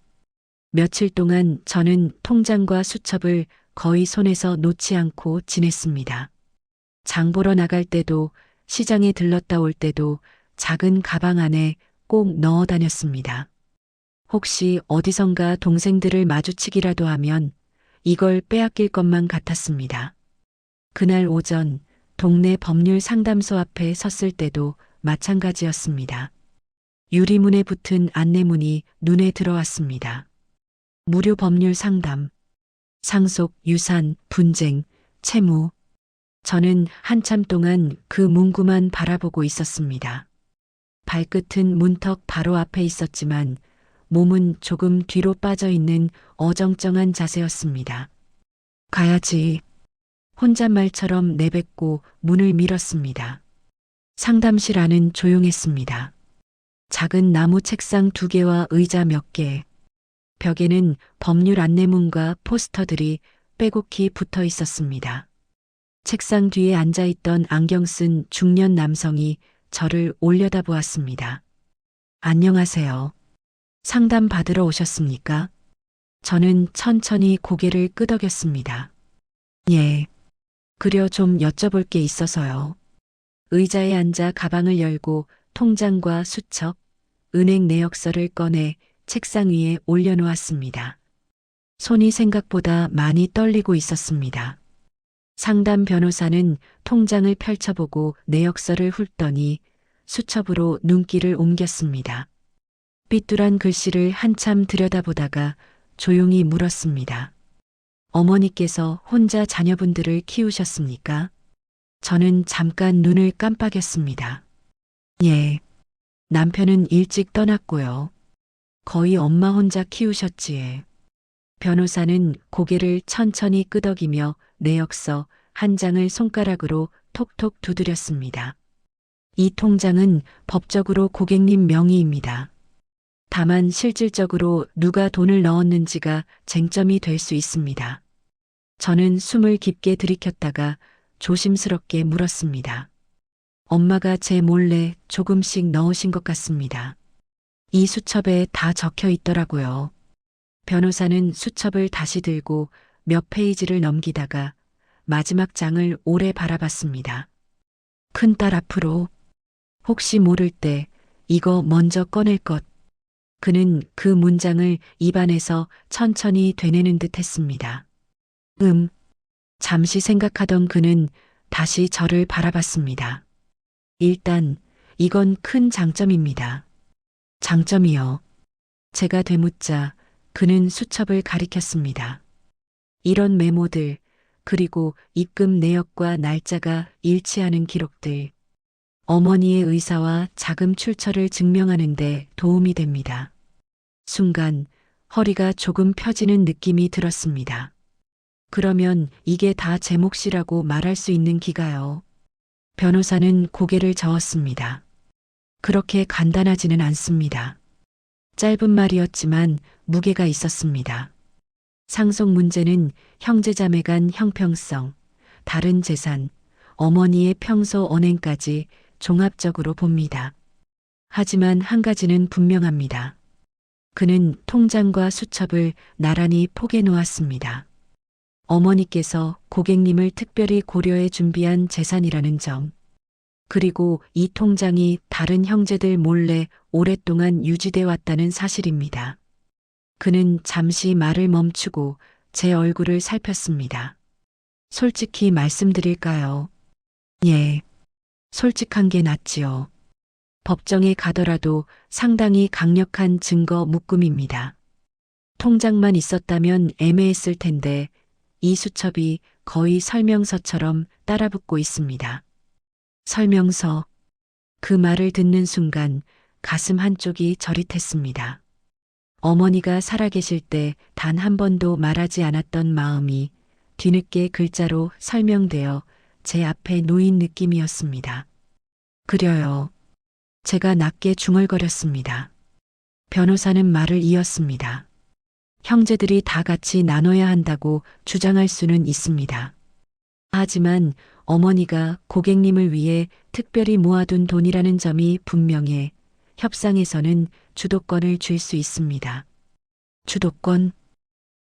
며칠 동안 저는 통장과 수첩을 거의 손에서 놓지 않고 지냈습니다. 장 보러 나갈 때도, 시장에 들렀다 올 때도 작은 가방 안에 꼭 넣어 다녔습니다. 혹시 어디선가 동생들을 마주치기라도 하면 이걸 빼앗길 것만 같았습니다. 그날 오전 동네 법률 상담소 앞에 섰을 때도 마찬가지였습니다. 유리문에 붙은 안내문이 눈에 들어왔습니다. 무료 법률 상담, 상속, 유산, 분쟁, 채무. 저는 한참 동안 그 문구만 바라보고 있었습니다. 발끝은 문턱 바로 앞에 있었지만 몸은 조금 뒤로 빠져 있는 어정쩡한 자세였습니다. 가야지. 혼잣말처럼 내뱉고 문을 밀었습니다. 상담실 안은 조용했습니다. 작은 나무 책상 2개와 의자 몇 개. 벽에는 법률 안내문과 포스터들이 빼곡히 붙어 있었습니다. 책상 뒤에 앉아있던 안경 쓴 중년 남성이 저를 올려다보았습니다. 안녕하세요. 상담 받으러 오셨습니까? 저는 천천히 고개를 끄덕였습니다. 예. 그려 좀 여쭤볼 게 있어서요. 의자에 앉아 가방을 열고 통장과 수첩, 은행 내역서를 꺼내 책상 위에 올려놓았습니다. 손이 생각보다 많이 떨리고 있었습니다. 상담 변호사는 통장을 펼쳐보고 내역서를 훑더니 수첩으로 눈길을 옮겼습니다. 삐뚤한 글씨를 한참 들여다보다가 조용히 물었습니다. 어머니께서 혼자 자녀분들을 키우셨습니까? 저는 잠깐 눈을 깜빡였습니다. 예. 남편은 일찍 떠났고요. 거의 엄마 혼자 키우셨지에. 변호사는 고개를 천천히 끄덕이며 내역서 한 장을 손가락으로 톡톡 두드렸습니다. 이 통장은 법적으로 고객님 명의입니다. 다만 실질적으로 누가 돈을 넣었는지가 쟁점이 될 수 있습니다. 저는 숨을 깊게 들이켰다가 조심스럽게 물었습니다. 엄마가 제 몰래 조금씩 넣으신 것 같습니다. 이 수첩에 다 적혀 있더라고요. 변호사는 수첩을 다시 들고 몇 페이지를 넘기다가 마지막 장을 오래 바라봤습니다. 큰딸 앞으로 혹시 모를 때 이거 먼저 꺼낼 것. 그는 그 문장을 입안에서 천천히 되뇌는 듯 했습니다. 잠시 생각하던 그는 다시 저를 바라봤습니다. 일단 이건 큰 장점입니다. 장점이요. 제가 되묻자 그는 수첩을 가리켰습니다. 이런 메모들, 그리고 입금 내역과 날짜가 일치하는 기록들, 어머니의 의사와 자금 출처를 증명하는 데 도움이 됩니다. 순간 허리가 조금 펴지는 느낌이 들었습니다. 그러면 이게 다 제 몫이라고 말할 수 있는 기가요. 변호사는 고개를 저었습니다. 그렇게 간단하지는 않습니다. 짧은 말이었지만 무게가 있었습니다. 상속 문제는 형제자매 간 형평성, 다른 재산, 어머니의 평소 언행까지 종합적으로 봅니다. 하지만 한 가지는 분명합니다. 그는 통장과 수첩을 나란히 포개 놓았습니다. 어머니께서 고객님을 특별히 고려해 준비한 재산이라는 점, 그리고 이 통장이 다른 형제들 몰래 오랫동안 유지돼 왔다는 사실입니다. 그는 잠시 말을 멈추고 제 얼굴을 살폈습니다. 솔직히 말씀드릴까요? 예. 솔직한 게 낫지요. 법정에 가더라도 상당히 강력한 증거 묶음입니다. 통장만 있었다면 애매했을 텐데 이 수첩이 거의 설명서처럼 따라붙고 있습니다. 설명서. 그 말을 듣는 순간 가슴 한쪽이 저릿했습니다. 어머니가 살아계실 때 단 한 번도 말하지 않았던 마음이 뒤늦게 글자로 설명되어 제 앞에 놓인 느낌이었습니다. 그려요. 제가 낮게 중얼거렸습니다. 변호사는 말을 이었습니다. 형제들이 다 같이 나눠야 한다고 주장할 수는 있습니다. 하지만 어머니가 고객님을 위해 특별히 모아둔 돈이라는 점이 분명해 협상에서는 주도권을 줄 수 있습니다. 주도권?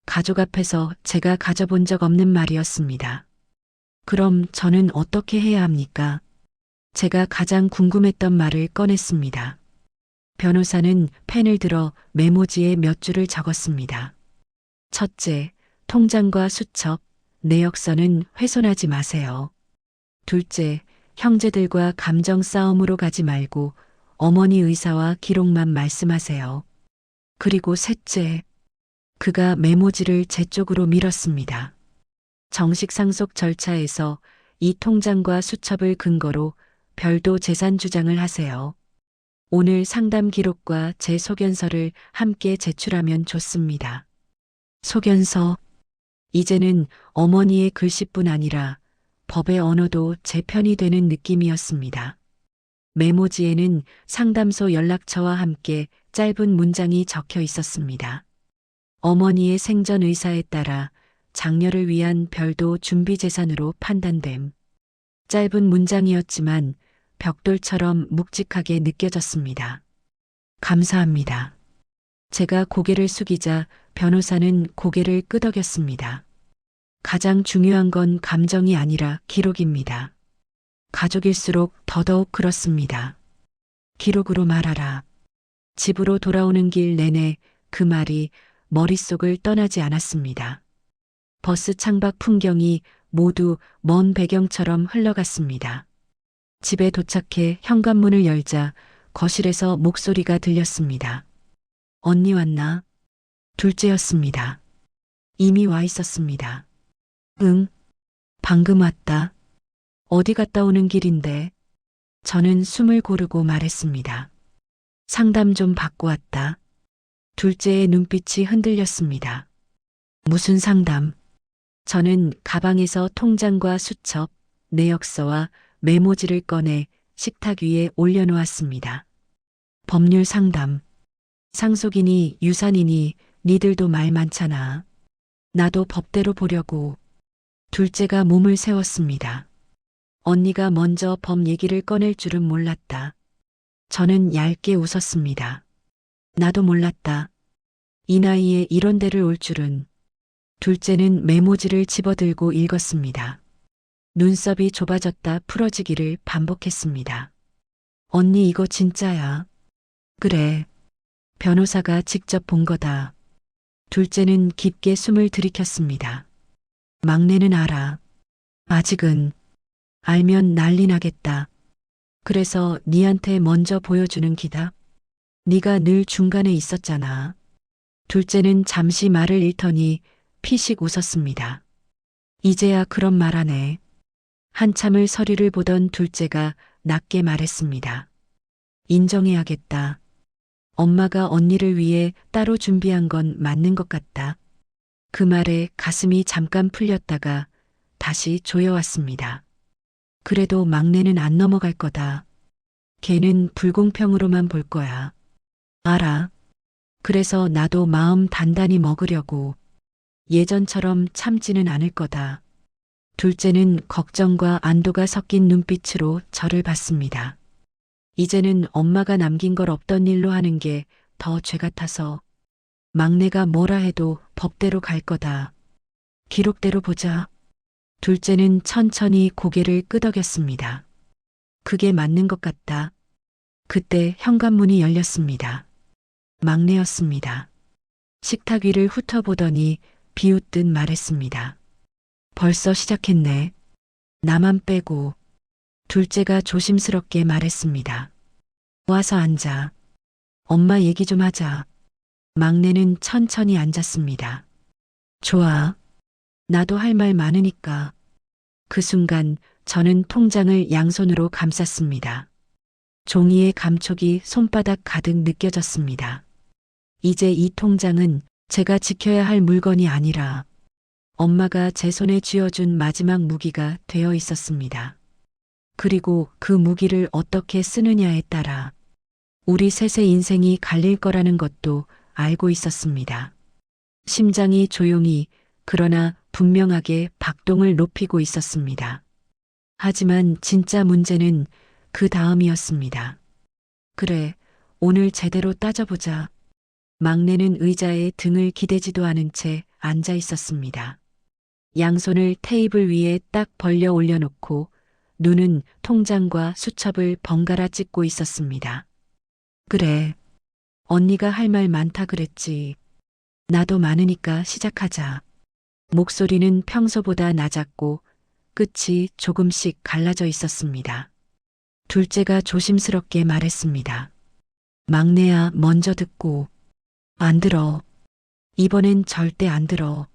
가족 앞에서 제가 가져본 적 없는 말이었습니다. 그럼 저는 어떻게 해야 합니까? 제가 가장 궁금했던 말을 꺼냈습니다. 변호사는 펜을 들어 메모지에 몇 줄을 적었습니다. 첫째, 통장과 수첩, 내역서는 훼손하지 마세요. 둘째, 형제들과 감정 싸움으로 가지 말고 어머니 의사와 기록만 말씀하세요. 그리고 셋째, 그가 메모지를 제 쪽으로 밀었습니다. 정식 상속 절차에서 이 통장과 수첩을 근거로 별도 재산 주장을 하세요. 오늘 상담 기록과 제 소견서를 함께 제출하면 좋습니다. 소견서. 이제는 어머니의 글씨뿐 아니라 법의 언어도 제 편이 되는 느낌이었습니다. 메모지에는 상담소 연락처와 함께 짧은 문장이 적혀 있었습니다. 어머니의 생전 의사에 따라 장녀를 위한 별도 준비 재산으로 판단됨. 짧은 문장이었지만 벽돌처럼 묵직하게 느껴졌습니다. 감사합니다. 제가 고개를 숙이자 변호사는 고개를 끄덕였습니다. 가장 중요한 건 감정이 아니라 기록입니다. 가족일수록 더더욱 그렇습니다. 기록으로 말하라. 집으로 돌아오는 길 내내 그 말이 머릿속을 떠나지 않았습니다. 버스 창밖 풍경이 모두 먼 배경처럼 흘러갔습니다. 집에 도착해 현관문을 열자 거실에서 목소리가 들렸습니다. 언니 왔나? 둘째였습니다. 이미 와 있었습니다. 응, 방금 왔다. 어디 갔다 오는 길인데? 저는 숨을 고르고 말했습니다. 상담 좀 받고 왔다. 둘째의 눈빛이 흔들렸습니다. 무슨 상담? 저는 가방에서 통장과 수첩, 내역서와 메모지를 꺼내 식탁 위에 올려놓았습니다. 법률 상담. 상속이니 유산이니 니들도 말 많잖아. 나도 법대로 보려고. 둘째가 몸을 세웠습니다. 언니가 먼저 법 얘기를 꺼낼 줄은 몰랐다. 저는 얇게 웃었습니다. 나도 몰랐다. 이 나이에 이런 데를 올 줄은. 둘째는 메모지를 집어들고 읽었습니다. 눈썹이 좁아졌다 풀어지기를 반복했습니다. 언니 이거 진짜야. 그래. 변호사가 직접 본 거다. 둘째는 깊게 숨을 들이켰습니다. 막내는 알아. 아직은. 알면 난리 나겠다. 그래서 니한테 먼저 보여주는 기다. 네가 늘 중간에 있었잖아. 둘째는 잠시 말을 잃더니 피식 웃었습니다. 이제야 그런 말 하네. 한참을 서류를 보던 둘째가 낮게 말했습니다. 인정해야겠다. 엄마가 언니를 위해 따로 준비한 건 맞는 것 같다. 그 말에 가슴이 잠깐 풀렸다가 다시 조여왔습니다. 그래도 막내는 안 넘어갈 거다. 걔는 불공평으로만 볼 거야. 알아. 그래서 나도 마음 단단히 먹으려고. 예전처럼 참지는 않을 거다. 둘째는 걱정과 안도가 섞인 눈빛으로 저를 봤습니다. 이제는 엄마가 남긴 걸 없던 일로 하는 게 더 죄 같아서 막내가 뭐라 해도 법대로 갈 거다. 기록대로 보자. 둘째는 천천히 고개를 끄덕였습니다. 그게 맞는 것 같다. 그때 현관문이 열렸습니다. 막내였습니다. 식탁 위를 훑어보더니 비웃듯 말했습니다. 벌써 시작했네. 나만 빼고. 둘째가 조심스럽게 말했습니다. 와서 앉아. 엄마 얘기 좀 하자. 막내는 천천히 앉았습니다. 좋아. 나도 할 말 많으니까. 그 순간 저는 통장을 양손으로 감쌌습니다. 종이의 감촉이 손바닥 가득 느껴졌습니다. 이제 이 통장은 제가 지켜야 할 물건이 아니라 엄마가 제 손에 쥐어준 마지막 무기가 되어 있었습니다. 그리고 그 무기를 어떻게 쓰느냐에 따라 우리 셋의 인생이 갈릴 거라는 것도 알고 있었습니다. 심장이 조용히 그러나 분명하게 박동을 높이고 있었습니다. 하지만 진짜 문제는 그 다음이었습니다. 그래, 오늘 제대로 따져보자. 막내는 의자에 등을 기대지도 않은 채 앉아 있었습니다. 양손을 테이블 위에 딱 벌려 올려놓고 눈은 통장과 수첩을 번갈아 찍고 있었습니다. 그래, 언니가 할 말 많다 그랬지. 나도 많으니까 시작하자. 목소리는 평소보다 낮았고 끝이 조금씩 갈라져 있었습니다. 둘째가 조심스럽게 말했습니다. 막내야 먼저 듣고. 안 들어. 이번엔 절대 안 들어.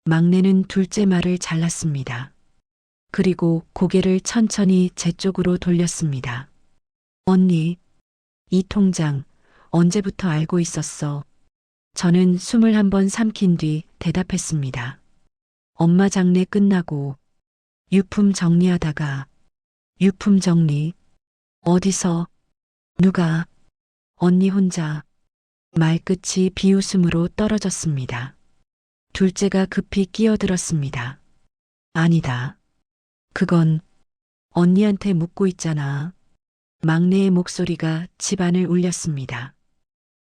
막내는 둘째 말을 잘랐습니다. 그리고 고개를 천천히 제 쪽으로 돌렸습니다. 언니, 이 통장 언제부터 알고 있었어? 저는 숨을 한번 삼킨 뒤 대답했습니다. 엄마 장례 끝나고 유품 정리하다가. 유품 정리? 어디서? 누가? 언니 혼자. 말끝이 비웃음으로 떨어졌습니다. 둘째가 급히 끼어들었습니다. 아니다. 그건 언니한테 묻고 있잖아. 막내의 목소리가 집안을 울렸습니다.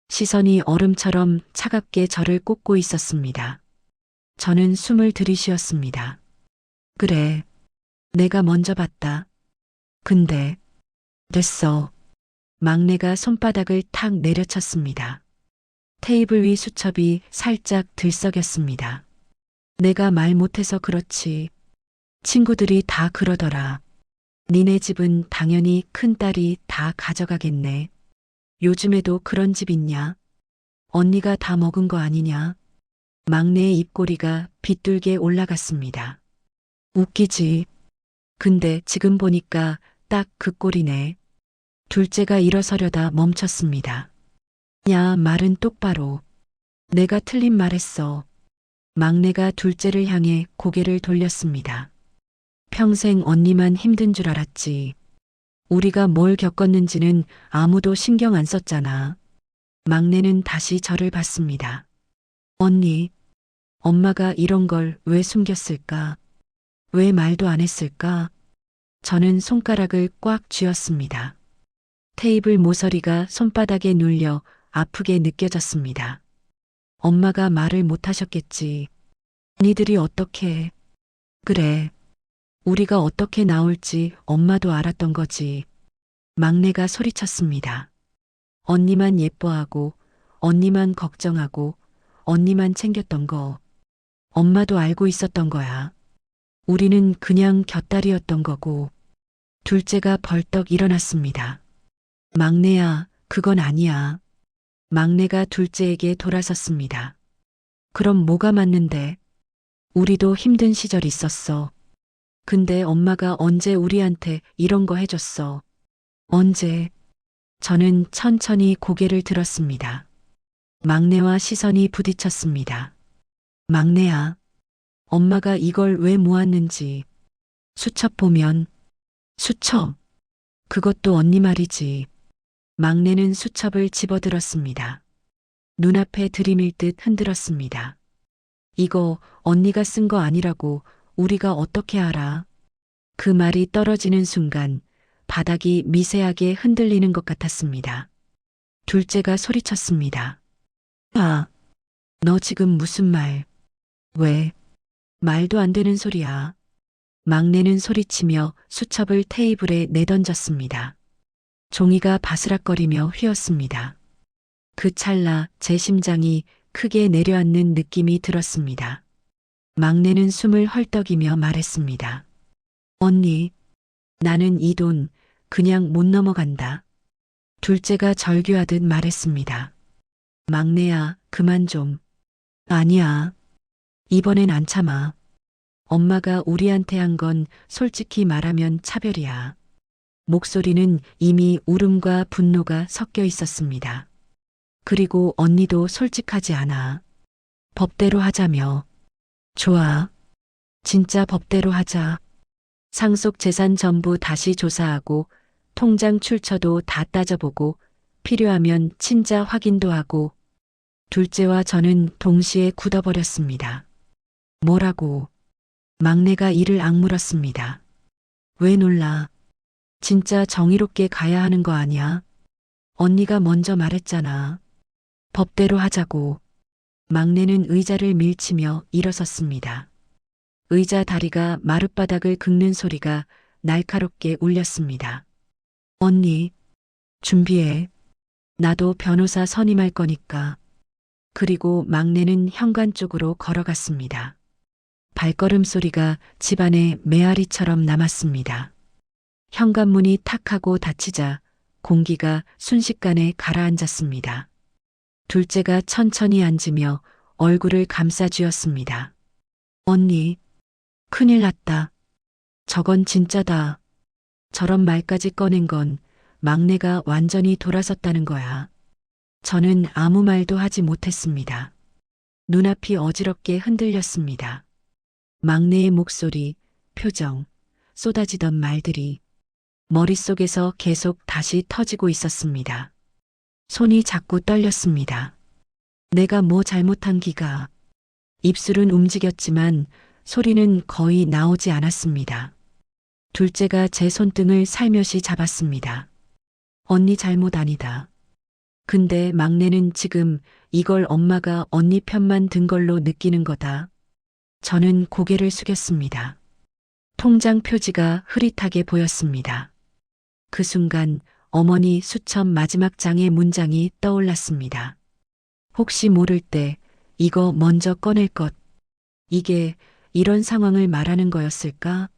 시선이 얼음처럼 차갑게 저를 꽂고 있었습니다. 저는 숨을 들이쉬었습니다. 그래, 내가 먼저 봤다. 근데, 됐어. 막내가 손바닥을 탁 내려쳤습니다. 테이블 위 수첩이 살짝 들썩였습니다. 내가 말 못해서 그렇지. 친구들이 다 그러더라. 니네 집은 당연히 큰딸이 다 가져가겠네. 요즘에도 그런 집 있냐? 언니가 다 먹은 거 아니냐? 막내의 입꼬리가 빗둘게 올라갔습니다. 웃기지. 근데 지금 보니까 딱 그 꼴이네. 둘째가 일어서려다 멈췄습니다. 야, 말은 똑바로. 내가 틀린 말했어. 막내가 둘째를 향해 고개를 돌렸습니다. 평생 언니만 힘든 줄 알았지. 우리가 뭘 겪었는지는 아무도 신경 안 썼잖아. 막내는 다시 저를 봤습니다. 언니, 엄마가 이런 걸 왜 숨겼을까? 왜 말도 안 했을까? 저는 손가락을 꽉 쥐었습니다. 테이블 모서리가 손바닥에 눌려 아프게 느껴졌습니다. 엄마가 말을 못 하셨겠지. 니들이 어떻게. 그래. 우리가 어떻게 나올지 엄마도 알았던 거지. 막내가 소리쳤습니다. 언니만 예뻐하고, 언니만 걱정하고, 언니만 챙겼던 거. 엄마도 알고 있었던 거야. 우리는 그냥 곁다리였던 거고. 둘째가 벌떡 일어났습니다. 막내야, 그건 아니야. 막내가 둘째에게 돌아섰습니다. 그럼 뭐가 맞는데? 우리도 힘든 시절 있었어. 근데 엄마가 언제 우리한테 이런 거 해줬어? 언제? 저는 천천히 고개를 들었습니다. 막내와 시선이 부딪혔습니다. 막내야, 엄마가 이걸 왜 모았는지. 수첩 보면. 수첩. 그것도 언니 말이지. 막내는 수첩을 집어들었습니다. 눈앞에 들이밀 듯 흔들었습니다. 이거 언니가 쓴 거 아니라고 우리가 어떻게 알아? 그 말이 떨어지는 순간 바닥이 미세하게 흔들리는 것 같았습니다. 둘째가 소리쳤습니다. 아, 너 지금 무슨 말? 왜? 말도 안 되는 소리야. 막내는 소리치며 수첩을 테이블에 내던졌습니다. 종이가 바스락거리며 휘었습니다. 그 찰나 제 심장이 크게 내려앉는 느낌이 들었습니다. 막내는 숨을 헐떡이며 말했습니다. 언니, 나는 이 돈 그냥 못 넘어간다. 둘째가 절규하듯 말했습니다. 막내야, 그만 좀. 아니야. 이번엔 안 참아. 엄마가 우리한테 한 건 솔직히 말하면 차별이야. 목소리는 이미 울음과 분노가 섞여 있었습니다. 그리고 언니도 솔직하지 않아. 법대로 하자며. 좋아. 진짜 법대로 하자. 상속 재산 전부 다시 조사하고 통장 출처도 다 따져보고 필요하면 친자 확인도 하고. 둘째와 저는 동시에 굳어버렸습니다. 뭐라고? 막내가 이를 악물었습니다. 왜 놀라? 진짜 정의롭게 가야 하는 거 아니야? 언니가 먼저 말했잖아. 법대로 하자고. 막내는 의자를 밀치며 일어섰습니다. 의자 다리가 마룻바닥을 긁는 소리가 날카롭게 울렸습니다. 언니, 준비해. 나도 변호사 선임할 거니까. 그리고 막내는 현관 쪽으로 걸어갔습니다. 발걸음 소리가 집안의 메아리처럼 남았습니다. 현관문이 탁 하고 닫히자 공기가 순식간에 가라앉았습니다. 둘째가 천천히 앉으며 얼굴을 감싸쥐었습니다. 언니, 큰일 났다. 저건 진짜다. 저런 말까지 꺼낸 건 막내가 완전히 돌아섰다는 거야. 저는 아무 말도 하지 못했습니다. 눈앞이 어지럽게 흔들렸습니다. 막내의 목소리, 표정, 쏟아지던 말들이 머릿속에서 계속 다시 터지고 있었습니다. 손이 자꾸 떨렸습니다. 내가 뭐 잘못한 기가. 입술은 움직였지만 소리는 거의 나오지 않았습니다. 둘째가 제 손등을 살며시 잡았습니다. 언니 잘못 아니다. 근데 막내는 지금 이걸 엄마가 언니 편만 든 걸로 느끼는 거다. 저는 고개를 숙였습니다. 통장 표지가 흐릿하게 보였습니다. 그 순간 어머니 수첩 마지막 장의 문장이 떠올랐습니다. 혹시 모를 때 이거 먼저 꺼낼 것. 이게 이런 상황을 말하는 거였을까?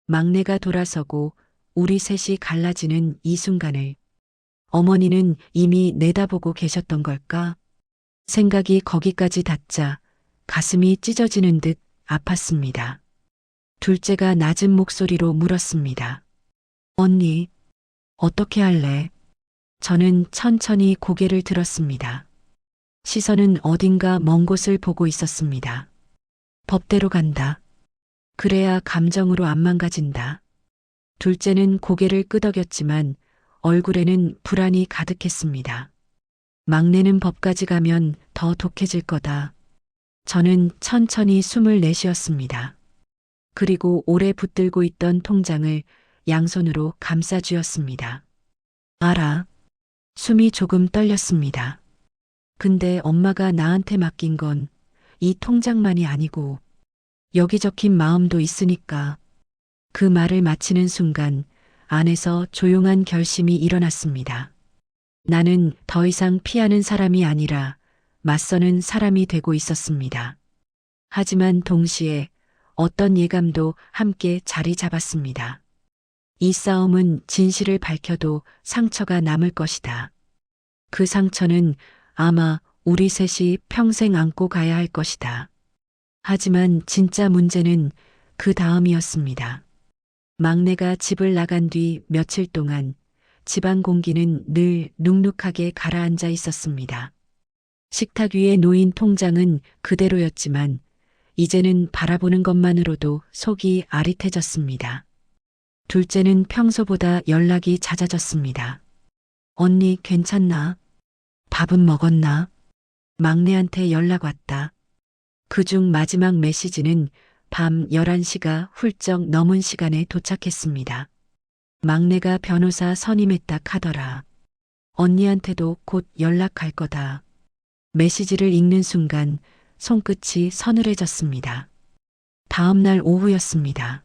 막내가 돌아서고 우리 셋이 갈라지는 이 순간을 어머니는 이미 내다보고 계셨던 걸까? 생각이 거기까지 닿자 가슴이 찢어지는 듯 아팠습니다. 둘째가 낮은 목소리로 물었습니다. 언니, 어떻게 할래? 저는 천천히 고개를 들었습니다. 시선은 어딘가 먼 곳을 보고 있었습니다. 법대로 간다. 그래야 감정으로 안 망가진다. 둘째는 고개를 끄덕였지만 얼굴에는 불안이 가득했습니다. 막내는 법까지 가면 더 독해질 거다. 저는 천천히 숨을 내쉬었습니다. 그리고 오래 붙들고 있던 통장을 양손으로 감싸 쥐었습니다. 알아. 숨이 조금 떨렸습니다. 근데 엄마가 나한테 맡긴 건 이 통장만이 아니고 여기 적힌 마음도 있으니까. 그 말을 마치는 순간 안에서 조용한 결심이 일어났습니다. 나는 더 이상 피하는 사람이 아니라 맞서는 사람이 되고 있었습니다. 하지만 동시에 어떤 예감도 함께 자리 잡았습니다. 이 싸움은 진실을 밝혀도 상처가 남을 것이다. 그 상처는 아마 우리 셋이 평생 안고 가야 할 것이다. 하지만 진짜 문제는 그 다음이었습니다. 막내가 집을 나간 뒤 며칠 동안 집안 공기는 늘 눅눅하게 가라앉아 있었습니다. 식탁 위에 놓인 통장은 그대로였지만 이제는 바라보는 것만으로도 속이 아릿해졌습니다. 둘째는 평소보다 연락이 잦아졌습니다. 언니 괜찮나? 밥은 먹었나? 막내한테 연락 왔다. 그중 마지막 메시지는 밤 11시가 훌쩍 넘은 시간에 도착했습니다. 막내가 변호사 선임했다 카더라. 언니한테도 곧 연락할 거다. 메시지를 읽는 순간 손끝이 서늘해졌습니다. 다음 날 오후였습니다.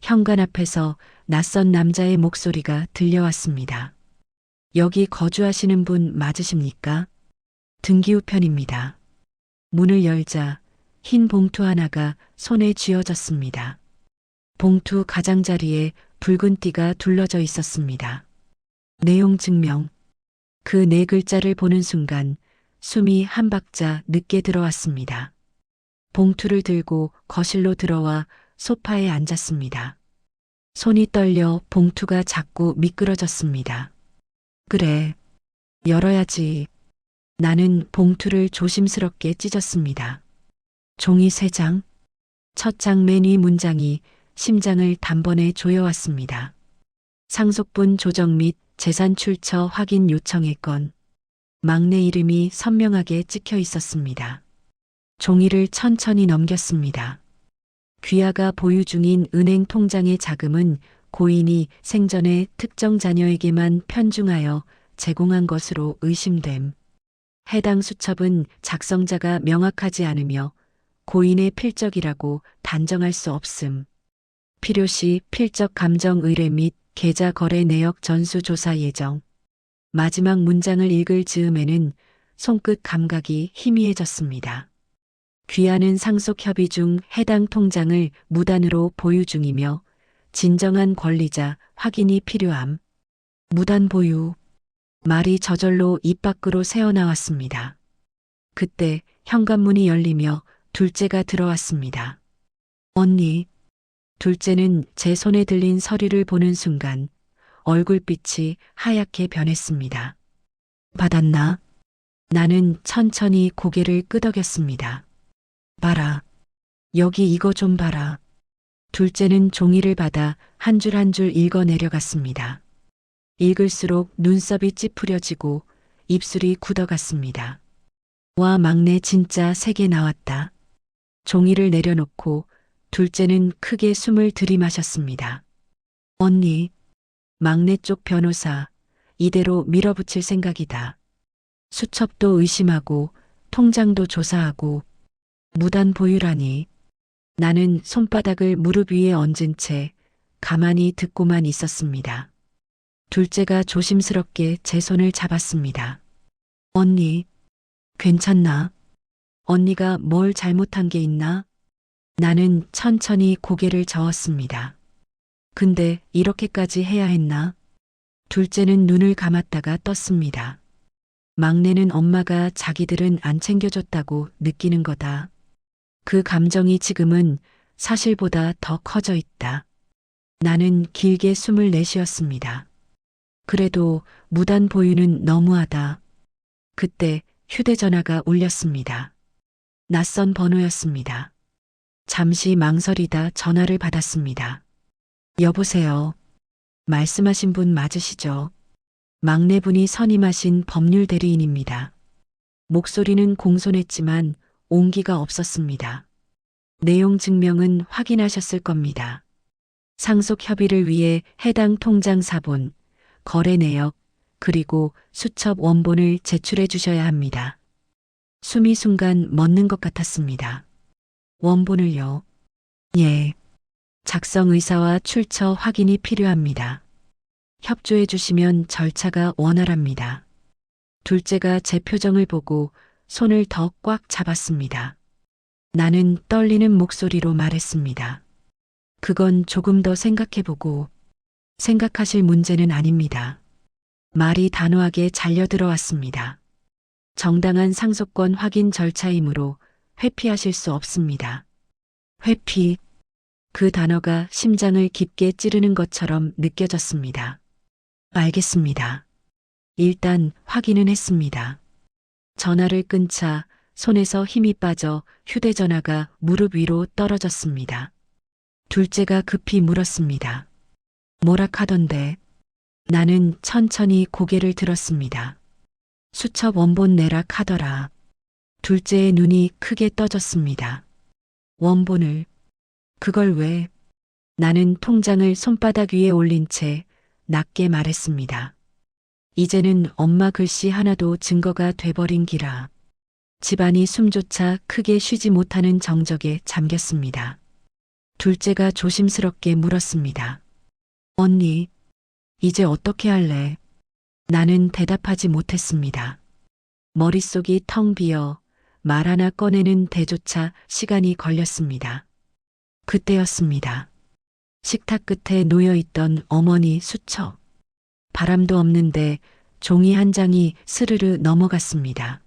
현관 앞에서 낯선 남자의 목소리가 들려왔습니다. 여기 거주하시는 분 맞으십니까? 등기우편입니다. 문을 열자 흰 봉투 하나가 손에 쥐어졌습니다. 봉투 가장자리에 붉은 띠가 둘러져 있었습니다. 내용 증명. 그 네 글자를 보는 순간 숨이 한 박자 늦게 들어왔습니다. 봉투를 들고 거실로 들어와 소파에 앉았습니다. 손이 떨려 봉투가 자꾸 미끄러졌습니다. 그래, 열어야지. 나는 봉투를 조심스럽게 찢었습니다. 종이 3장. 첫 장 맨 위 문장이 심장을 단번에 조여왔습니다. 상속분 조정 및 재산 출처 확인 요청의 건. 막내 이름이 선명하게 찍혀 있었습니다. 종이를 천천히 넘겼습니다. 귀하가 보유 중인 은행 통장의 자금은 고인이 생전에 특정 자녀에게만 편중하여 제공한 것으로 의심됨. 해당 수첩은 작성자가 명확하지 않으며 고인의 필적이라고 단정할 수 없음. 필요시 필적 감정 의뢰 및 계좌 거래 내역 전수 조사 예정. 마지막 문장을 읽을 즈음에는 손끝 감각이 희미해졌습니다. 귀하는 상속 협의 중 해당 통장을 무단으로 보유 중이며 진정한 권리자 확인이 필요함. 무단 보유. 말이 저절로 입 밖으로 새어나왔습니다. 그때 현관문이 열리며 둘째가 들어왔습니다. 언니. 둘째는 제 손에 들린 서류를 보는 순간 얼굴빛이 하얗게 변했습니다. 받았나? 나는 천천히 고개를 끄덕였습니다. 봐라. 여기 이거 좀 봐라. 둘째는 종이를 받아 한 줄 한 줄 읽어 내려갔습니다. 읽을수록 눈썹이 찌푸려지고 입술이 굳어갔습니다. 와, 막내 진짜 3개 나왔다. 종이를 내려놓고 둘째는 크게 숨을 들이마셨습니다. 언니, 막내 쪽 변호사, 이대로 밀어붙일 생각이다. 수첩도 의심하고 통장도 조사하고 무단 보유라니. 나는 손바닥을 무릎 위에 얹은 채 가만히 듣고만 있었습니다. 둘째가 조심스럽게 제 손을 잡았습니다. 언니, 괜찮나? 언니가 뭘 잘못한 게 있나? 나는 천천히 고개를 저었습니다. 근데 이렇게까지 해야 했나? 둘째는 눈을 감았다가 떴습니다. 막내는 엄마가 자기들은 안 챙겨줬다고 느끼는 거다. 그 감정이 지금은 사실보다 더 커져 있다. 나는 길게 숨을 내쉬었습니다. 그래도 무단 보유는 너무하다. 그때 휴대전화가 울렸습니다. 낯선 번호였습니다. 잠시 망설이다 전화를 받았습니다. 여보세요. 말씀하신 분 맞으시죠? 막내분이 선임하신 법률 대리인입니다. 목소리는 공손했지만 온기가 없었습니다. 내용 증명은 확인하셨을 겁니다. 상속 협의를 위해 해당 통장 사본, 거래 내역, 그리고 수첩 원본을 제출해 주셔야 합니다. 숨이 순간 멎는 것 같았습니다. 원본을요? 예. 작성 의사와 출처 확인이 필요합니다. 협조해 주시면 절차가 원활합니다. 둘째가 제 표정을 보고 손을 더 꽉 잡았습니다. 나는 떨리는 목소리로 말했습니다. 그건 조금 더 생각해보고 생각하실 문제는 아닙니다. 말이 단호하게 잘려 들어왔습니다. 정당한 상속권 확인 절차이므로 회피하실 수 없습니다. 회피. 그 단어가 심장을 깊게 찌르는 것처럼 느껴졌습니다. 알겠습니다. 일단 확인은 했습니다. 전화를 끊자 손에서 힘이 빠져 휴대전화가 무릎 위로 떨어졌습니다. 둘째가 급히 물었습니다. 뭐라 카던데? 나는 천천히 고개를 들었습니다. 수첩 원본 내라 카더라. 둘째의 눈이 크게 떠졌습니다. 원본을? 그걸 왜? 나는 통장을 손바닥 위에 올린 채 낮게 말했습니다. 이제는 엄마 글씨 하나도 증거가 돼버린 기라. 집안이 숨조차 크게 쉬지 못하는 정적에 잠겼습니다. 둘째가 조심스럽게 물었습니다. 언니, 이제 어떻게 할래? 나는 대답하지 못했습니다. 머릿속이 텅 비어 말 하나 꺼내는 데조차 시간이 걸렸습니다. 그때였습니다. 식탁 끝에 놓여있던 어머니 수첩. 바람도 없는데 종이 한 장이 스르르 넘어갔습니다.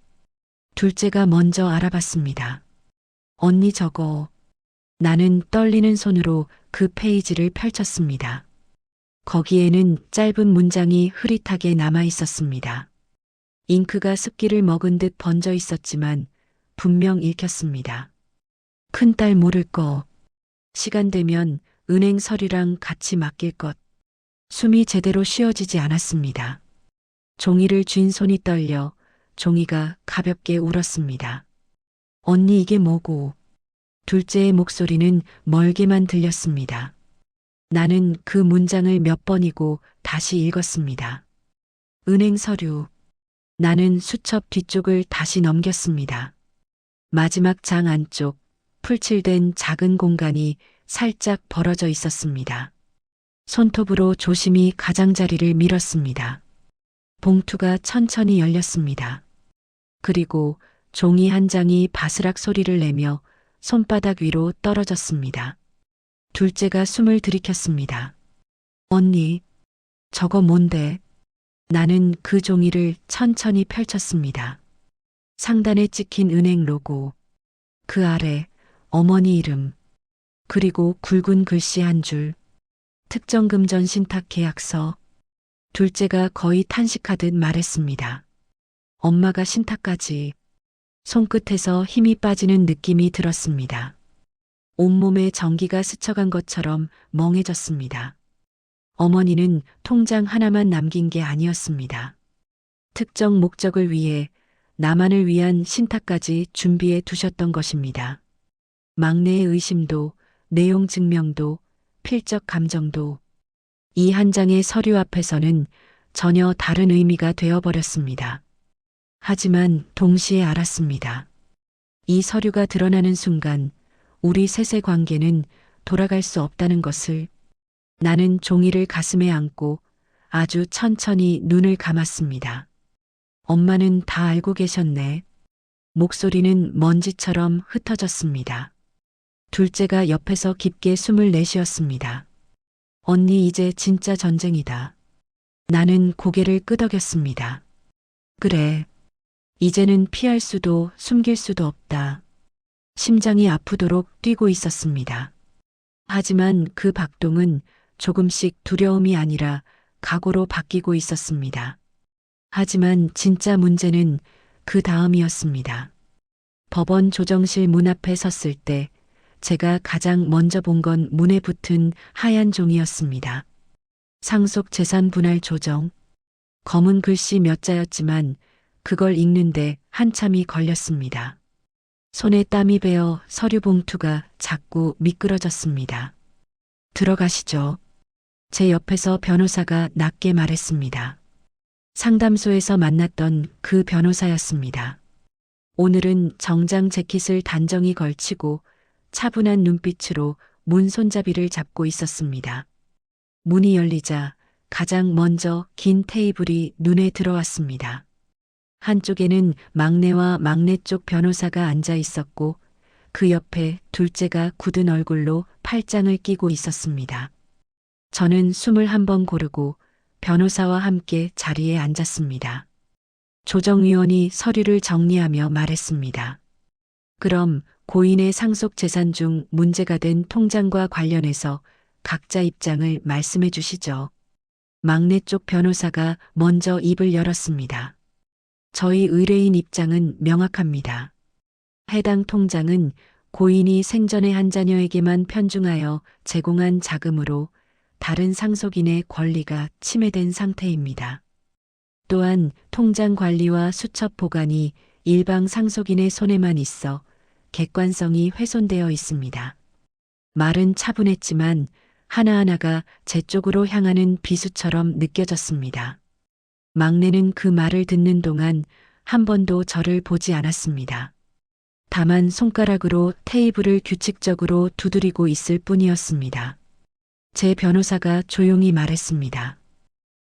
둘째가 먼저 알아봤습니다. 언니 저거. 나는 떨리는 손으로 그 페이지를 펼쳤습니다. 거기에는 짧은 문장이 흐릿하게 남아 있었습니다. 잉크가 습기를 먹은 듯 번져 있었지만 분명 읽혔습니다. 큰딸 모를 거. 시간 되면 은행 서류랑 같이 맡길 것. 숨이 제대로 쉬어지지 않았습니다. 종이를 쥔 손이 떨려 종이가 가볍게 울었습니다. 언니 이게 뭐고? 둘째의 목소리는 멀게만 들렸습니다. 나는 그 문장을 몇 번이고 다시 읽었습니다. 은행 서류. 나는 수첩 뒤쪽을 다시 넘겼습니다. 마지막 장 안쪽 풀칠된 작은 공간이 살짝 벌어져 있었습니다. 손톱으로 조심히 가장자리를 밀었습니다. 봉투가 천천히 열렸습니다. 그리고 종이 한 장이 바스락 소리를 내며 손바닥 위로 떨어졌습니다. 둘째가 숨을 들이켰습니다. 언니, 저거 뭔데? 나는 그 종이를 천천히 펼쳤습니다. 상단에 찍힌 은행 로고, 그 아래 어머니 이름, 그리고 굵은 글씨 한 줄, 특정금전 신탁 계약서. 둘째가 거의 탄식하듯 말했습니다. 엄마가 신탁까지. 손끝에서 힘이 빠지는 느낌이 들었습니다. 온몸에 전기가 스쳐간 것처럼 멍해졌습니다. 어머니는 통장 하나만 남긴 게 아니었습니다. 특정 목적을 위해 나만을 위한 신탁까지 준비해 두셨던 것입니다. 막내의 의심도, 내용 증명도, 필적 감정도 이 한 장의 서류 앞에서는 전혀 다른 의미가 되어버렸습니다. 하지만 동시에 알았습니다. 이 서류가 드러나는 순간 우리 셋의 관계는 돌아갈 수 없다는 것을. 나는 종이를 가슴에 안고 아주 천천히 눈을 감았습니다. 엄마는 다 알고 계셨네. 목소리는 먼지처럼 흩어졌습니다. 둘째가 옆에서 깊게 숨을 내쉬었습니다. 언니, 이제 진짜 전쟁이다. 나는 고개를 끄덕였습니다. 그래. 이제는 피할 수도 숨길 수도 없다. 심장이 아프도록 뛰고 있었습니다. 하지만 그 박동은 조금씩 두려움이 아니라 각오로 바뀌고 있었습니다. 하지만 진짜 문제는 그 다음이었습니다. 법원 조정실 문 앞에 섰을 때 제가 가장 먼저 본 건 문에 붙은 하얀 종이였습니다. 상속 재산 분할 조정. 검은 글씨 몇 자였지만 그걸 읽는데 한참이 걸렸습니다. 손에 땀이 배어 서류 봉투가 자꾸 미끄러졌습니다. 들어가시죠. 제 옆에서 변호사가 낮게 말했습니다. 상담소에서 만났던 그 변호사였습니다. 오늘은 정장 재킷을 단정히 걸치고 차분한 눈빛으로 문 손잡이를 잡고 있었습니다. 문이 열리자 가장 먼저 긴 테이블이 눈에 들어왔습니다. 한쪽에는 막내와 막내 쪽 변호사가 앉아 있었고 그 옆에 둘째가 굳은 얼굴로 팔짱을 끼고 있었습니다. 저는 숨을 한번 고르고 변호사와 함께 자리에 앉았습니다. 조정위원이 서류를 정리하며 말했습니다. 그럼 고인의 상속 재산 중 문제가 된 통장과 관련해서 각자 입장을 말씀해 주시죠. 막내 쪽 변호사가 먼저 입을 열었습니다. 저희 의뢰인 입장은 명확합니다. 해당 통장은 고인이 생전에 한 자녀에게만 편중하여 제공한 자금으로 다른 상속인의 권리가 침해된 상태입니다. 또한 통장 관리와 수첩 보관이 일방 상속인의 손에만 있어 객관성이 훼손되어 있습니다. 말은 차분했지만 하나하나가 제 쪽으로 향하는 비수처럼 느껴졌습니다. 막내는 그 말을 듣는 동안 한 번도 저를 보지 않았습니다. 다만 손가락으로 테이블을 규칙적으로 두드리고 있을 뿐이었습니다. 제 변호사가 조용히 말했습니다.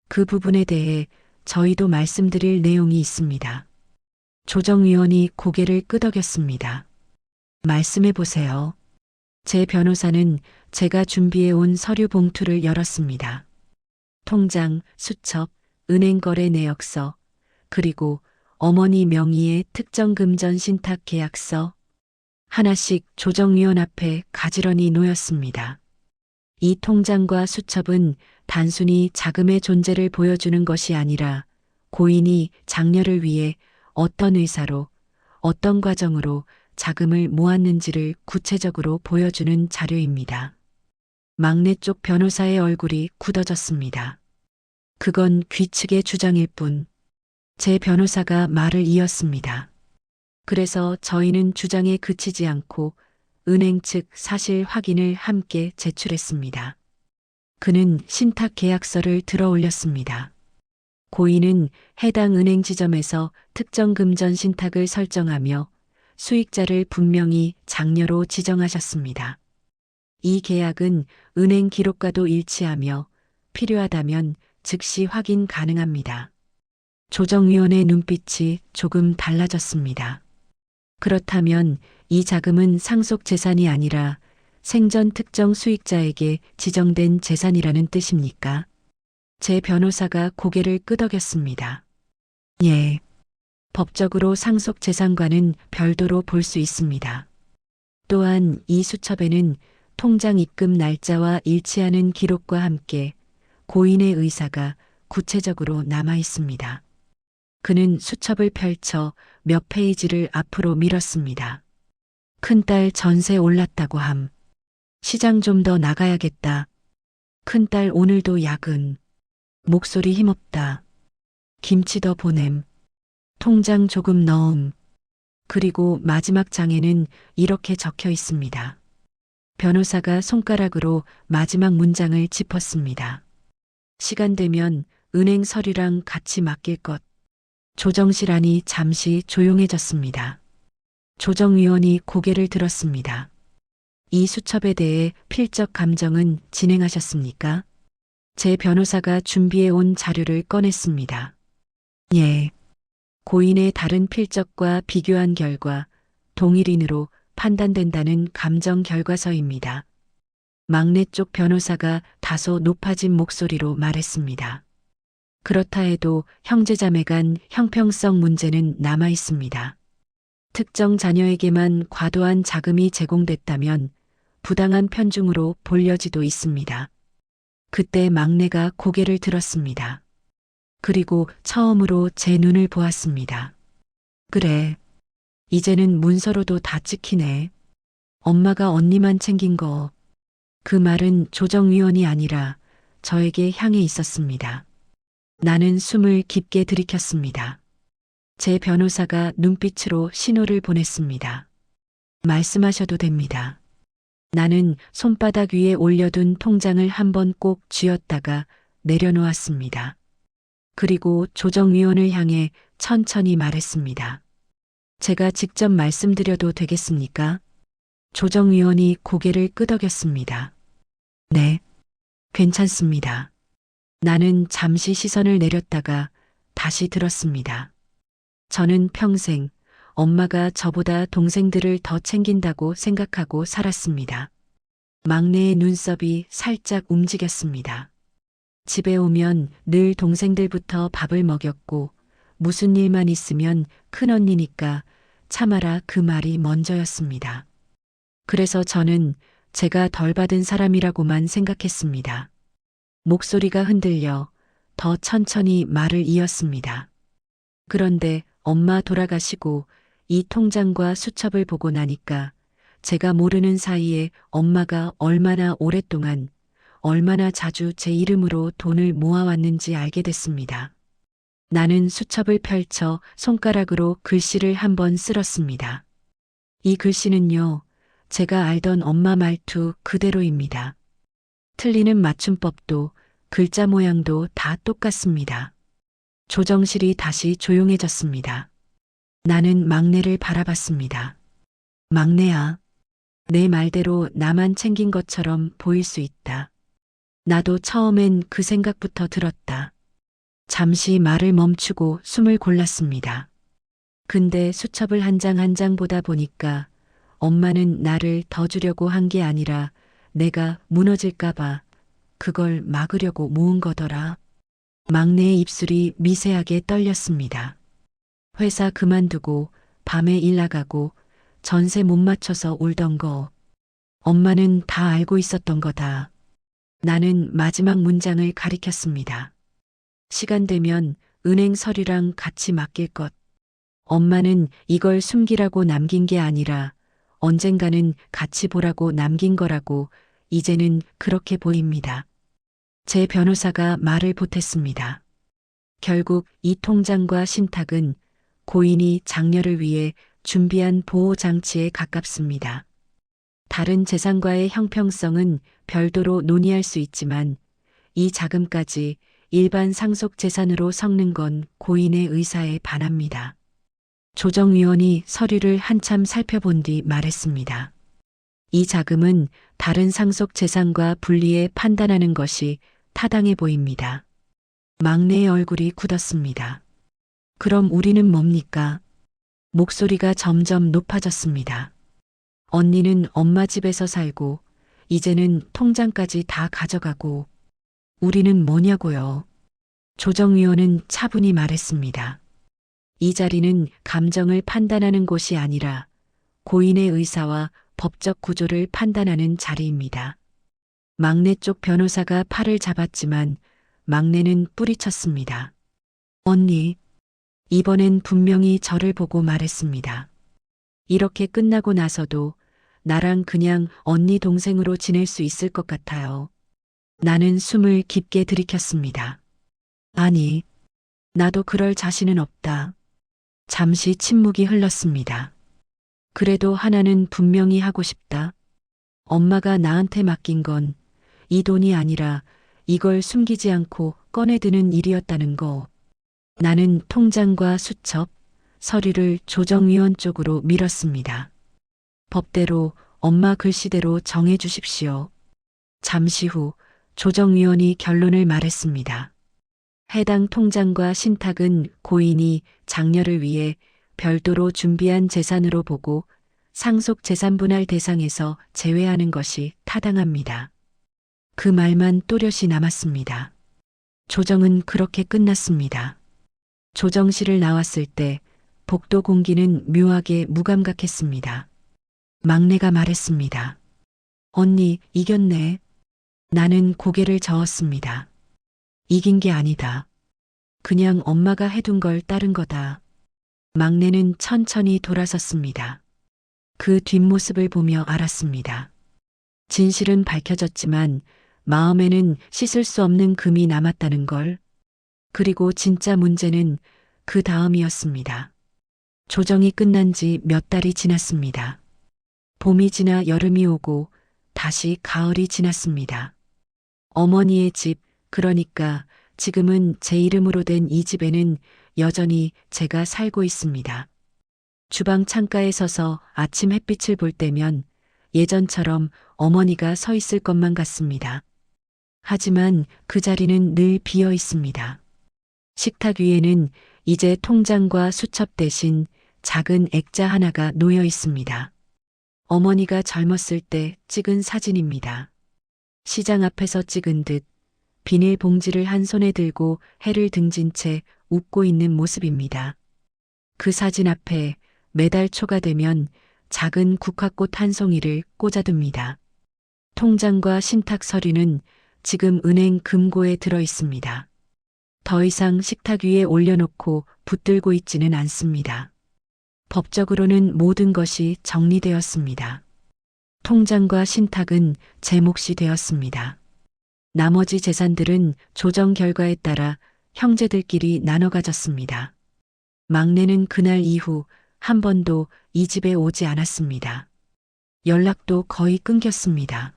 그 부분에 대해 저희도 말씀드릴 내용이 있습니다. 조정위원이 고개를 끄덕였습니다. 말씀해 보세요. 제 변호사는 제가 준비해 온 서류 봉투를 열었습니다. 통장, 수첩, 은행거래 내역서, 그리고 어머니 명의의 특정금전 신탁 계약서, 하나씩 조정위원 앞에 가지런히 놓였습니다. 이 통장과 수첩은 단순히 자금의 존재를 보여주는 것이 아니라 고인이 장녀를 위해 어떤 의사로, 어떤 과정으로 자금을 모았는지를 구체적으로 보여주는 자료입니다. 막내 쪽 변호사의 얼굴이 굳어졌습니다. 그건 귀측의 주장일 뿐. 제 변호사가 말을 이었습니다. 그래서 저희는 주장에 그치지 않고 은행 측 사실 확인을 함께 제출했습니다. 그는 신탁 계약서를 들어 올렸습니다. 고인은 해당 은행 지점에서 특정 금전 신탁을 설정하며 수익자를 분명히 장녀로 지정하셨습니다. 이 계약은 은행 기록과도 일치하며 필요하다면 즉시 확인 가능합니다. 조정위원의 눈빛이 조금 달라졌습니다. 그렇다면 이 자금은 상속 재산이 아니라 생전 특정 수익자에게 지정된 재산이라는 뜻입니까? 제 변호사가 고개를 끄덕였습니다. 예. 법적으로 상속 재산과는 별도로 볼 수 있습니다. 또한 이 수첩에는 통장 입금 날짜와 일치하는 기록과 함께 고인의 의사가 구체적으로 남아 있습니다. 그는 수첩을 펼쳐 몇 페이지를 앞으로 밀었습니다. 큰딸 전세 올랐다고 함. 시장 좀 더 나가야겠다. 큰딸 오늘도 야근. 목소리 힘없다. 김치 더 보냄. 통장 조금 넣음. 그리고 마지막 장에는 이렇게 적혀 있습니다. 변호사가 손가락으로 마지막 문장을 짚었습니다. 시간 되면 은행 서류랑 같이 맡길 것. 조정실 안이 잠시 조용해졌습니다. 조정위원이 고개를 들었습니다. 이 수첩에 대해 필적 감정은 진행하셨습니까? 제 변호사가 준비해 온 자료를 꺼냈습니다. 예. 고인의 다른 필적과 비교한 결과 동일인으로 판단된다는 감정 결과서입니다. 막내 쪽 변호사가 다소 높아진 목소리로 말했습니다. 그렇다 해도 형제자매 간 형평성 문제는 남아 있습니다. 특정 자녀에게만 과도한 자금이 제공됐다면 부당한 편중으로 볼 여지도 있습니다. 그때 막내가 고개를 들었습니다. 그리고 처음으로 제 눈을 보았습니다. 그래. 이제는 문서로도 다 찍히네. 엄마가 언니만 챙긴 거. 그 말은 조정위원이 아니라 저에게 향해 있었습니다. 나는 숨을 깊게 들이켰습니다. 제 변호사가 눈빛으로 신호를 보냈습니다. 말씀하셔도 됩니다. 나는 손바닥 위에 올려둔 통장을 한번 꼭 쥐었다가 내려놓았습니다. 그리고 조정위원을 향해 천천히 말했습니다. 제가 직접 말씀드려도 되겠습니까? 조정위원이 고개를 끄덕였습니다. 네, 괜찮습니다. 나는 잠시 시선을 내렸다가 다시 들었습니다. 저는 평생 엄마가 저보다 동생들을 더 챙긴다고 생각하고 살았습니다. 막내의 눈썹이 살짝 움직였습니다. 집에 오면 늘 동생들부터 밥을 먹였고 무슨 일만 있으면 큰언니니까 참아라 그 말이 먼저였습니다. 그래서 저는 제가 덜 받은 사람이라고만 생각했습니다. 목소리가 흔들려 더 천천히 말을 이었습니다. 그런데 엄마 돌아가시고 이 통장과 수첩을 보고 나니까 제가 모르는 사이에 엄마가 얼마나 오랫동안 얼마나 자주 제 이름으로 돈을 모아왔는지 알게 됐습니다. 나는 수첩을 펼쳐 손가락으로 글씨를 한번 쓸었습니다. 이 글씨는요, 제가 알던 엄마 말투 그대로입니다. 틀리는 맞춤법도 글자 모양도 다 똑같습니다. 조정실이 다시 조용해졌습니다. 나는 막내를 바라봤습니다. 막내야, 내 말대로 나만 챙긴 것처럼 보일 수 있다. 나도 처음엔 그 생각부터 들었다. 잠시 말을 멈추고 숨을 골랐습니다. 근데 수첩을 한 장 한 장 보다 보니까 엄마는 나를 더 주려고 한 게 아니라 내가 무너질까봐 그걸 막으려고 모은 거더라. 막내의 입술이 미세하게 떨렸습니다. 회사 그만두고 밤에 일 나가고 전세 못 맞춰서 울던 거. 엄마는 다 알고 있었던 거다. 나는 마지막 문장을 가리켰습니다. 시간 되면 은행 서류랑 같이 맡길 것. 엄마는 이걸 숨기라고 남긴 게 아니라 언젠가는 같이 보라고 남긴 거라고 이제는 그렇게 보입니다. 제 변호사가 말을 보탰습니다. 결국 이 통장과 신탁은 고인이 장녀를 위해 준비한 보호장치에 가깝습니다. 다른 재산과의 형평성은 별도로 논의할 수 있지만 이 자금까지 일반 상속 재산으로 섞는 건 고인의 의사에 반합니다. 조정위원이 서류를 한참 살펴본 뒤 말했습니다. 이 자금은 다른 상속 재산과 분리해 판단하는 것이 타당해 보입니다. 막내의 얼굴이 굳었습니다. 그럼 우리는 뭡니까? 목소리가 점점 높아졌습니다. 언니는 엄마 집에서 살고 이제는 통장까지 다 가져가고 우리는 뭐냐고요? 조정위원은 차분히 말했습니다. 이 자리는 감정을 판단하는 곳이 아니라 고인의 의사와 법적 구조를 판단하는 자리입니다. 막내 쪽 변호사가 팔을 잡았지만 막내는 뿌리쳤습니다. 언니, 이번엔 분명히 저를 보고 말했습니다. 이렇게 끝나고 나서도 나랑 그냥 언니 동생으로 지낼 수 있을 것 같아요. 나는 숨을 깊게 들이켰습니다. 아니, 나도 그럴 자신은 없다. 잠시 침묵이 흘렀습니다. 그래도 하나는 분명히 하고 싶다. 엄마가 나한테 맡긴 건 이 돈이 아니라 이걸 숨기지 않고 꺼내드는 일이었다는 거. 나는 통장과 수첩, 서류를 조정위원 쪽으로 밀었습니다. 법대로 엄마 글씨대로 정해 주십시오. 잠시 후 조정위원이 결론을 말했습니다. 해당 통장과 신탁은 고인이 장녀를 위해 별도로 준비한 재산으로 보고 상속 재산분할 대상에서 제외하는 것이 타당합니다. 그 말만 또렷이 남았습니다. 조정은 그렇게 끝났습니다. 조정실을 나왔을 때 복도 공기는 묘하게 무감각했습니다. 막내가 말했습니다. 언니, 이겼네. 나는 고개를 저었습니다. 이긴 게 아니다. 그냥 엄마가 해둔 걸 따른 거다. 막내는 천천히 돌아섰습니다. 그 뒷모습을 보며 알았습니다. 진실은 밝혀졌지만 마음에는 씻을 수 없는 금이 남았다는 걸. 그리고 진짜 문제는 그 다음이었습니다. 조정이 끝난 지 몇 달이 지났습니다. 봄이 지나 여름이 오고 다시 가을이 지났습니다. 어머니의 집, 그러니까 지금은 제 이름으로 된 이 집에는 여전히 제가 살고 있습니다. 주방 창가에 서서 아침 햇빛을 볼 때면 예전처럼 어머니가 서 있을 것만 같습니다. 하지만 그 자리는 늘 비어 있습니다. 식탁 위에는 이제 통장과 수첩 대신 작은 액자 하나가 놓여 있습니다. 어머니가 젊었을 때 찍은 사진입니다. 시장 앞에서 찍은 듯 비닐봉지를 한 손에 들고 해를 등진 채 웃고 있는 모습입니다. 그 사진 앞에 매달 초가 되면 작은 국화꽃 한 송이를 꽂아둡니다. 통장과 신탁 서류는 지금 은행 금고에 들어 있습니다. 더 이상 식탁 위에 올려놓고 붙들고 있지는 않습니다. 법적으로는 모든 것이 정리되었습니다. 통장과 신탁은 제 몫이 되었습니다. 나머지 재산들은 조정 결과에 따라 형제들끼리 나눠 가졌습니다. 막내는 그날 이후 한 번도 이 집에 오지 않았습니다. 연락도 거의 끊겼습니다.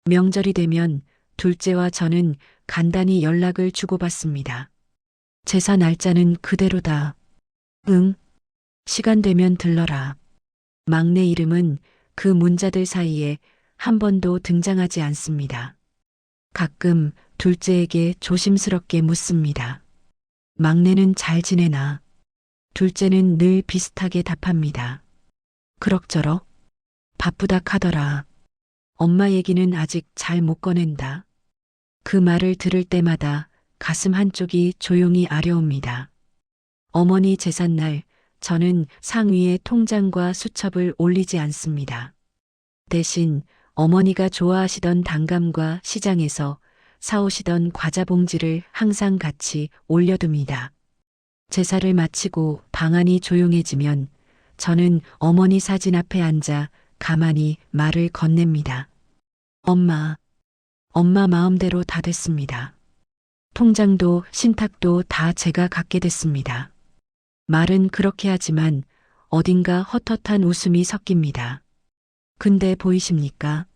명절이 되면 둘째와 저는 간단히 연락을 주고받습니다. 제사 날짜는 그대로다. 응. 시간 되면 들러라. 막내 이름은 그 문자들 사이에 한 번도 등장하지 않습니다. 가끔 둘째에게 조심스럽게 묻습니다. 막내는 잘 지내나? 둘째는 늘 비슷하게 답합니다. 그럭저럭? 바쁘다 카더라. 엄마 얘기는 아직 잘 못 꺼낸다. 그 말을 들을 때마다 가슴 한쪽이 조용히 아려옵니다. 어머니 제삿날 저는 상 위에 통장과 수첩을 올리지 않습니다. 대신 어머니가 좋아하시던 단감과 시장에서 사오시던 과자 봉지를 항상 같이 올려둡니다. 제사를 마치고 방안이 조용해지면 저는 어머니 사진 앞에 앉아 가만히 말을 건넵니다. 엄마 마음대로 다 됐습니다. 통장도 신탁도 다 제가 갖게 됐습니다. 말은 그렇게 하지만 어딘가 헛헛한 웃음이 섞입니다. 근데 보이십니까?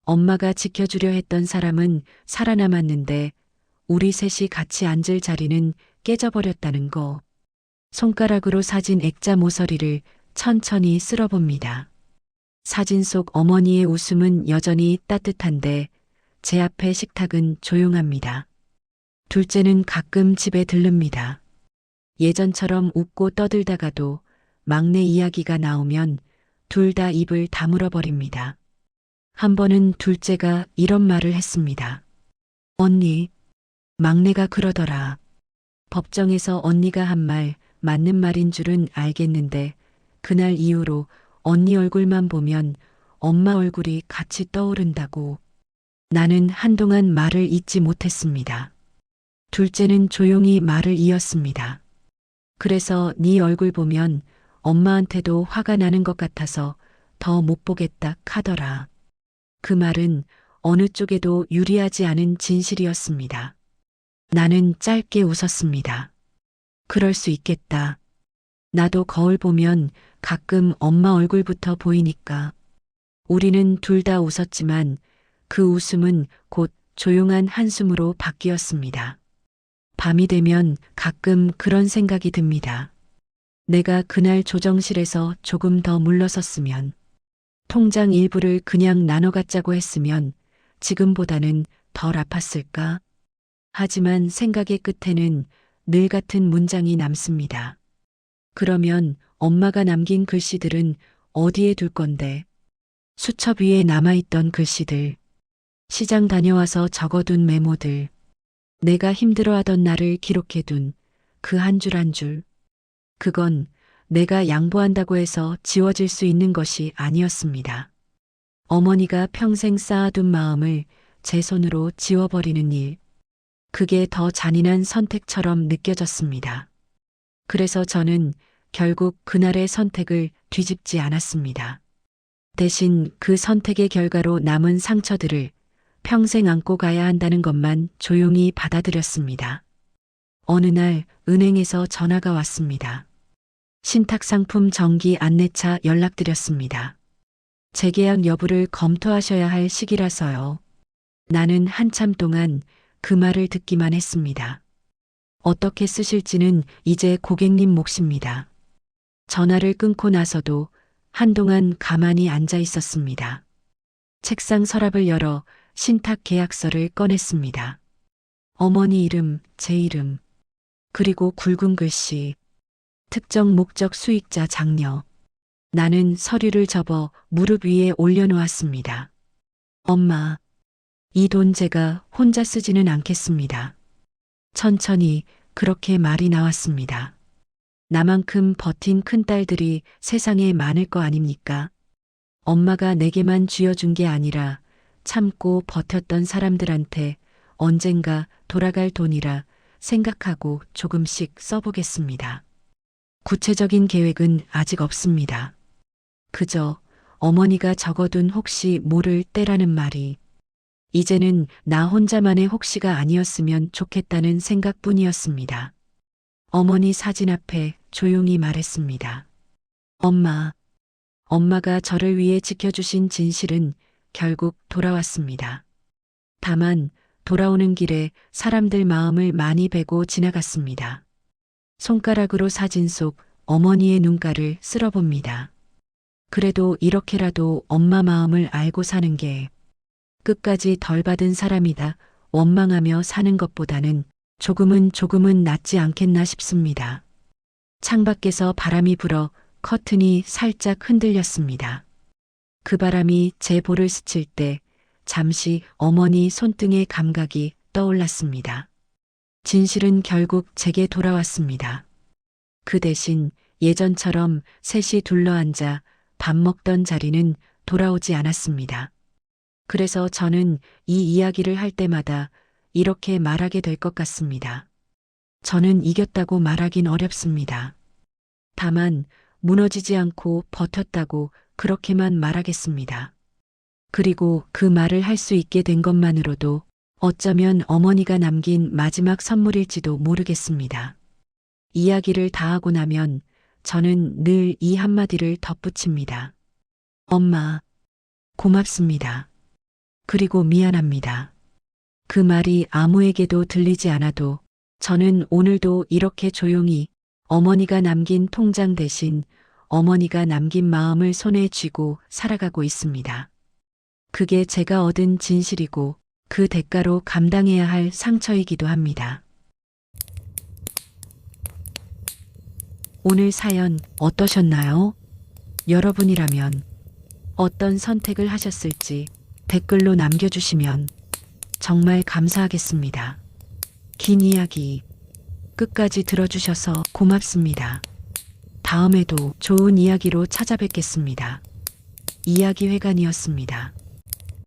엄마가 지켜주려 했던 사람은 살아남았는데 우리 셋이 같이 앉을 자리는 깨져버렸다는 거. 손가락으로 사진 액자 모서리를 천천히 쓸어봅니다. 사진 속 어머니의 웃음은 여전히 따뜻한데 제 앞의 식탁은 조용합니다. 둘째는 가끔 집에 들릅니다. 예전처럼 웃고 떠들다가도 막내 이야기가 나오면 둘 다 입을 다물어 버립니다. 한 번은 둘째가 이런 말을 했습니다. 언니, 막내가 그러더라. 법정에서 언니가 한 말 맞는 말인 줄은 알겠는데 그날 이후로 언니 얼굴만 보면 엄마 얼굴이 같이 떠오른다고. 나는 한동안 말을 잇지 못했습니다. 둘째는 조용히 말을 이었습니다. 그래서 네 얼굴 보면 엄마한테도 화가 나는 것 같아서 더 못 보겠다 카더라. 그 말은 어느 쪽에도 유리하지 않은 진실이었습니다. 나는 짧게 웃었습니다. 그럴 수 있겠다. 나도 거울 보면 가끔 엄마 얼굴부터 보이니까. 우리는 둘 다 웃었지만 그 웃음은 곧 조용한 한숨으로 바뀌었습니다. 밤이 되면 가끔 그런 생각이 듭니다. 내가 그날 조정실에서 조금 더 물러섰으면, 통장 일부를 그냥 나눠 갖자고 했으면 지금보다는 덜 아팠을까? 하지만 생각의 끝에는 늘 같은 문장이 남습니다. 그러면 엄마가 남긴 글씨들은 어디에 둘 건데? 수첩 위에 남아있던 글씨들, 시장 다녀와서 적어둔 메모들, 내가 힘들어하던 날을 기록해둔 그 한 줄 한 줄. 그건 내가 양보한다고 해서 지워질 수 있는 것이 아니었습니다. 어머니가 평생 쌓아둔 마음을 제 손으로 지워버리는 일. 그게 더 잔인한 선택처럼 느껴졌습니다. 그래서 저는 결국 그날의 선택을 뒤집지 않았습니다. 대신 그 선택의 결과로 남은 상처들을 평생 안고 가야 한다는 것만 조용히 받아들였습니다. 어느 날 은행에서 전화가 왔습니다. 신탁상품 정기 안내차 연락드렸습니다. 재계약 여부를 검토하셔야 할 시기라서요. 나는 한참 동안 그 말을 듣기만 했습니다. 어떻게 쓰실지는 이제 고객님 몫입니다. 전화를 끊고 나서도 한동안 가만히 앉아 있었습니다. 책상 서랍을 열어 신탁 계약서를 꺼냈습니다. 어머니 이름, 제 이름, 그리고 굵은 글씨, 특정 목적 수익자 장려. 나는 서류를 접어 무릎 위에 올려놓았습니다. 엄마, 이 돈 제가 혼자 쓰지는 않겠습니다. 천천히 그렇게 말이 나왔습니다. 나만큼 버틴 큰딸들이 세상에 많을 거 아닙니까? 엄마가 내게만 쥐어준 게 아니라 참고 버텼던 사람들한테 언젠가 돌아갈 돈이라 생각하고 조금씩 써보겠습니다. 구체적인 계획은 아직 없습니다. 그저 어머니가 적어둔 혹시 모를 때라는 말이 이제는 나 혼자만의 혹시가 아니었으면 좋겠다는 생각뿐이었습니다. 어머니 사진 앞에 조용히 말했습니다. 엄마가 저를 위해 지켜주신 진실은 결국 돌아왔습니다. 다만 돌아오는 길에 사람들 마음을 많이 베고 지나갔습니다. 손가락으로 사진 속 어머니의 눈가를 쓸어봅니다. 그래도 이렇게라도 엄마 마음을 알고 사는 게 끝까지 덜 받은 사람이다 원망하며 사는 것보다는 조금은 낫지 않겠나 싶습니다. 창밖에서 바람이 불어 커튼이 살짝 흔들렸습니다. 그 바람이 제 볼을 스칠 때 잠시 어머니 손등의 감각이 떠올랐습니다. 진실은 결국 제게 돌아왔습니다. 그 대신 예전처럼 셋이 둘러앉아 밥 먹던 자리는 돌아오지 않았습니다. 그래서 저는 이 이야기를 할 때마다 이렇게 말하게 될 것 같습니다. 저는 이겼다고 말하긴 어렵습니다. 다만 무너지지 않고 버텼다고 그렇게만 말하겠습니다. 그리고 그 말을 할 수 있게 된 것만으로도 어쩌면 어머니가 남긴 마지막 선물일지도 모르겠습니다. 이야기를 다 하고 나면 저는 늘 이 한마디를 덧붙입니다. 엄마, 고맙습니다. 그리고 미안합니다. 그 말이 아무에게도 들리지 않아도 저는 오늘도 이렇게 조용히 어머니가 남긴 통장 대신 어머니가 남긴 마음을 손에 쥐고 살아가고 있습니다. 그게 제가 얻은 진실이고 그 대가로 감당해야 할 상처이기도 합니다. 오늘 사연 어떠셨나요? 여러분이라면 어떤 선택을 하셨을지 댓글로 남겨주시면 정말 감사하겠습니다. 긴 이야기 끝까지 들어주셔서 고맙습니다. 다음에도 좋은 이야기로 찾아뵙겠습니다. 이야기회관이었습니다.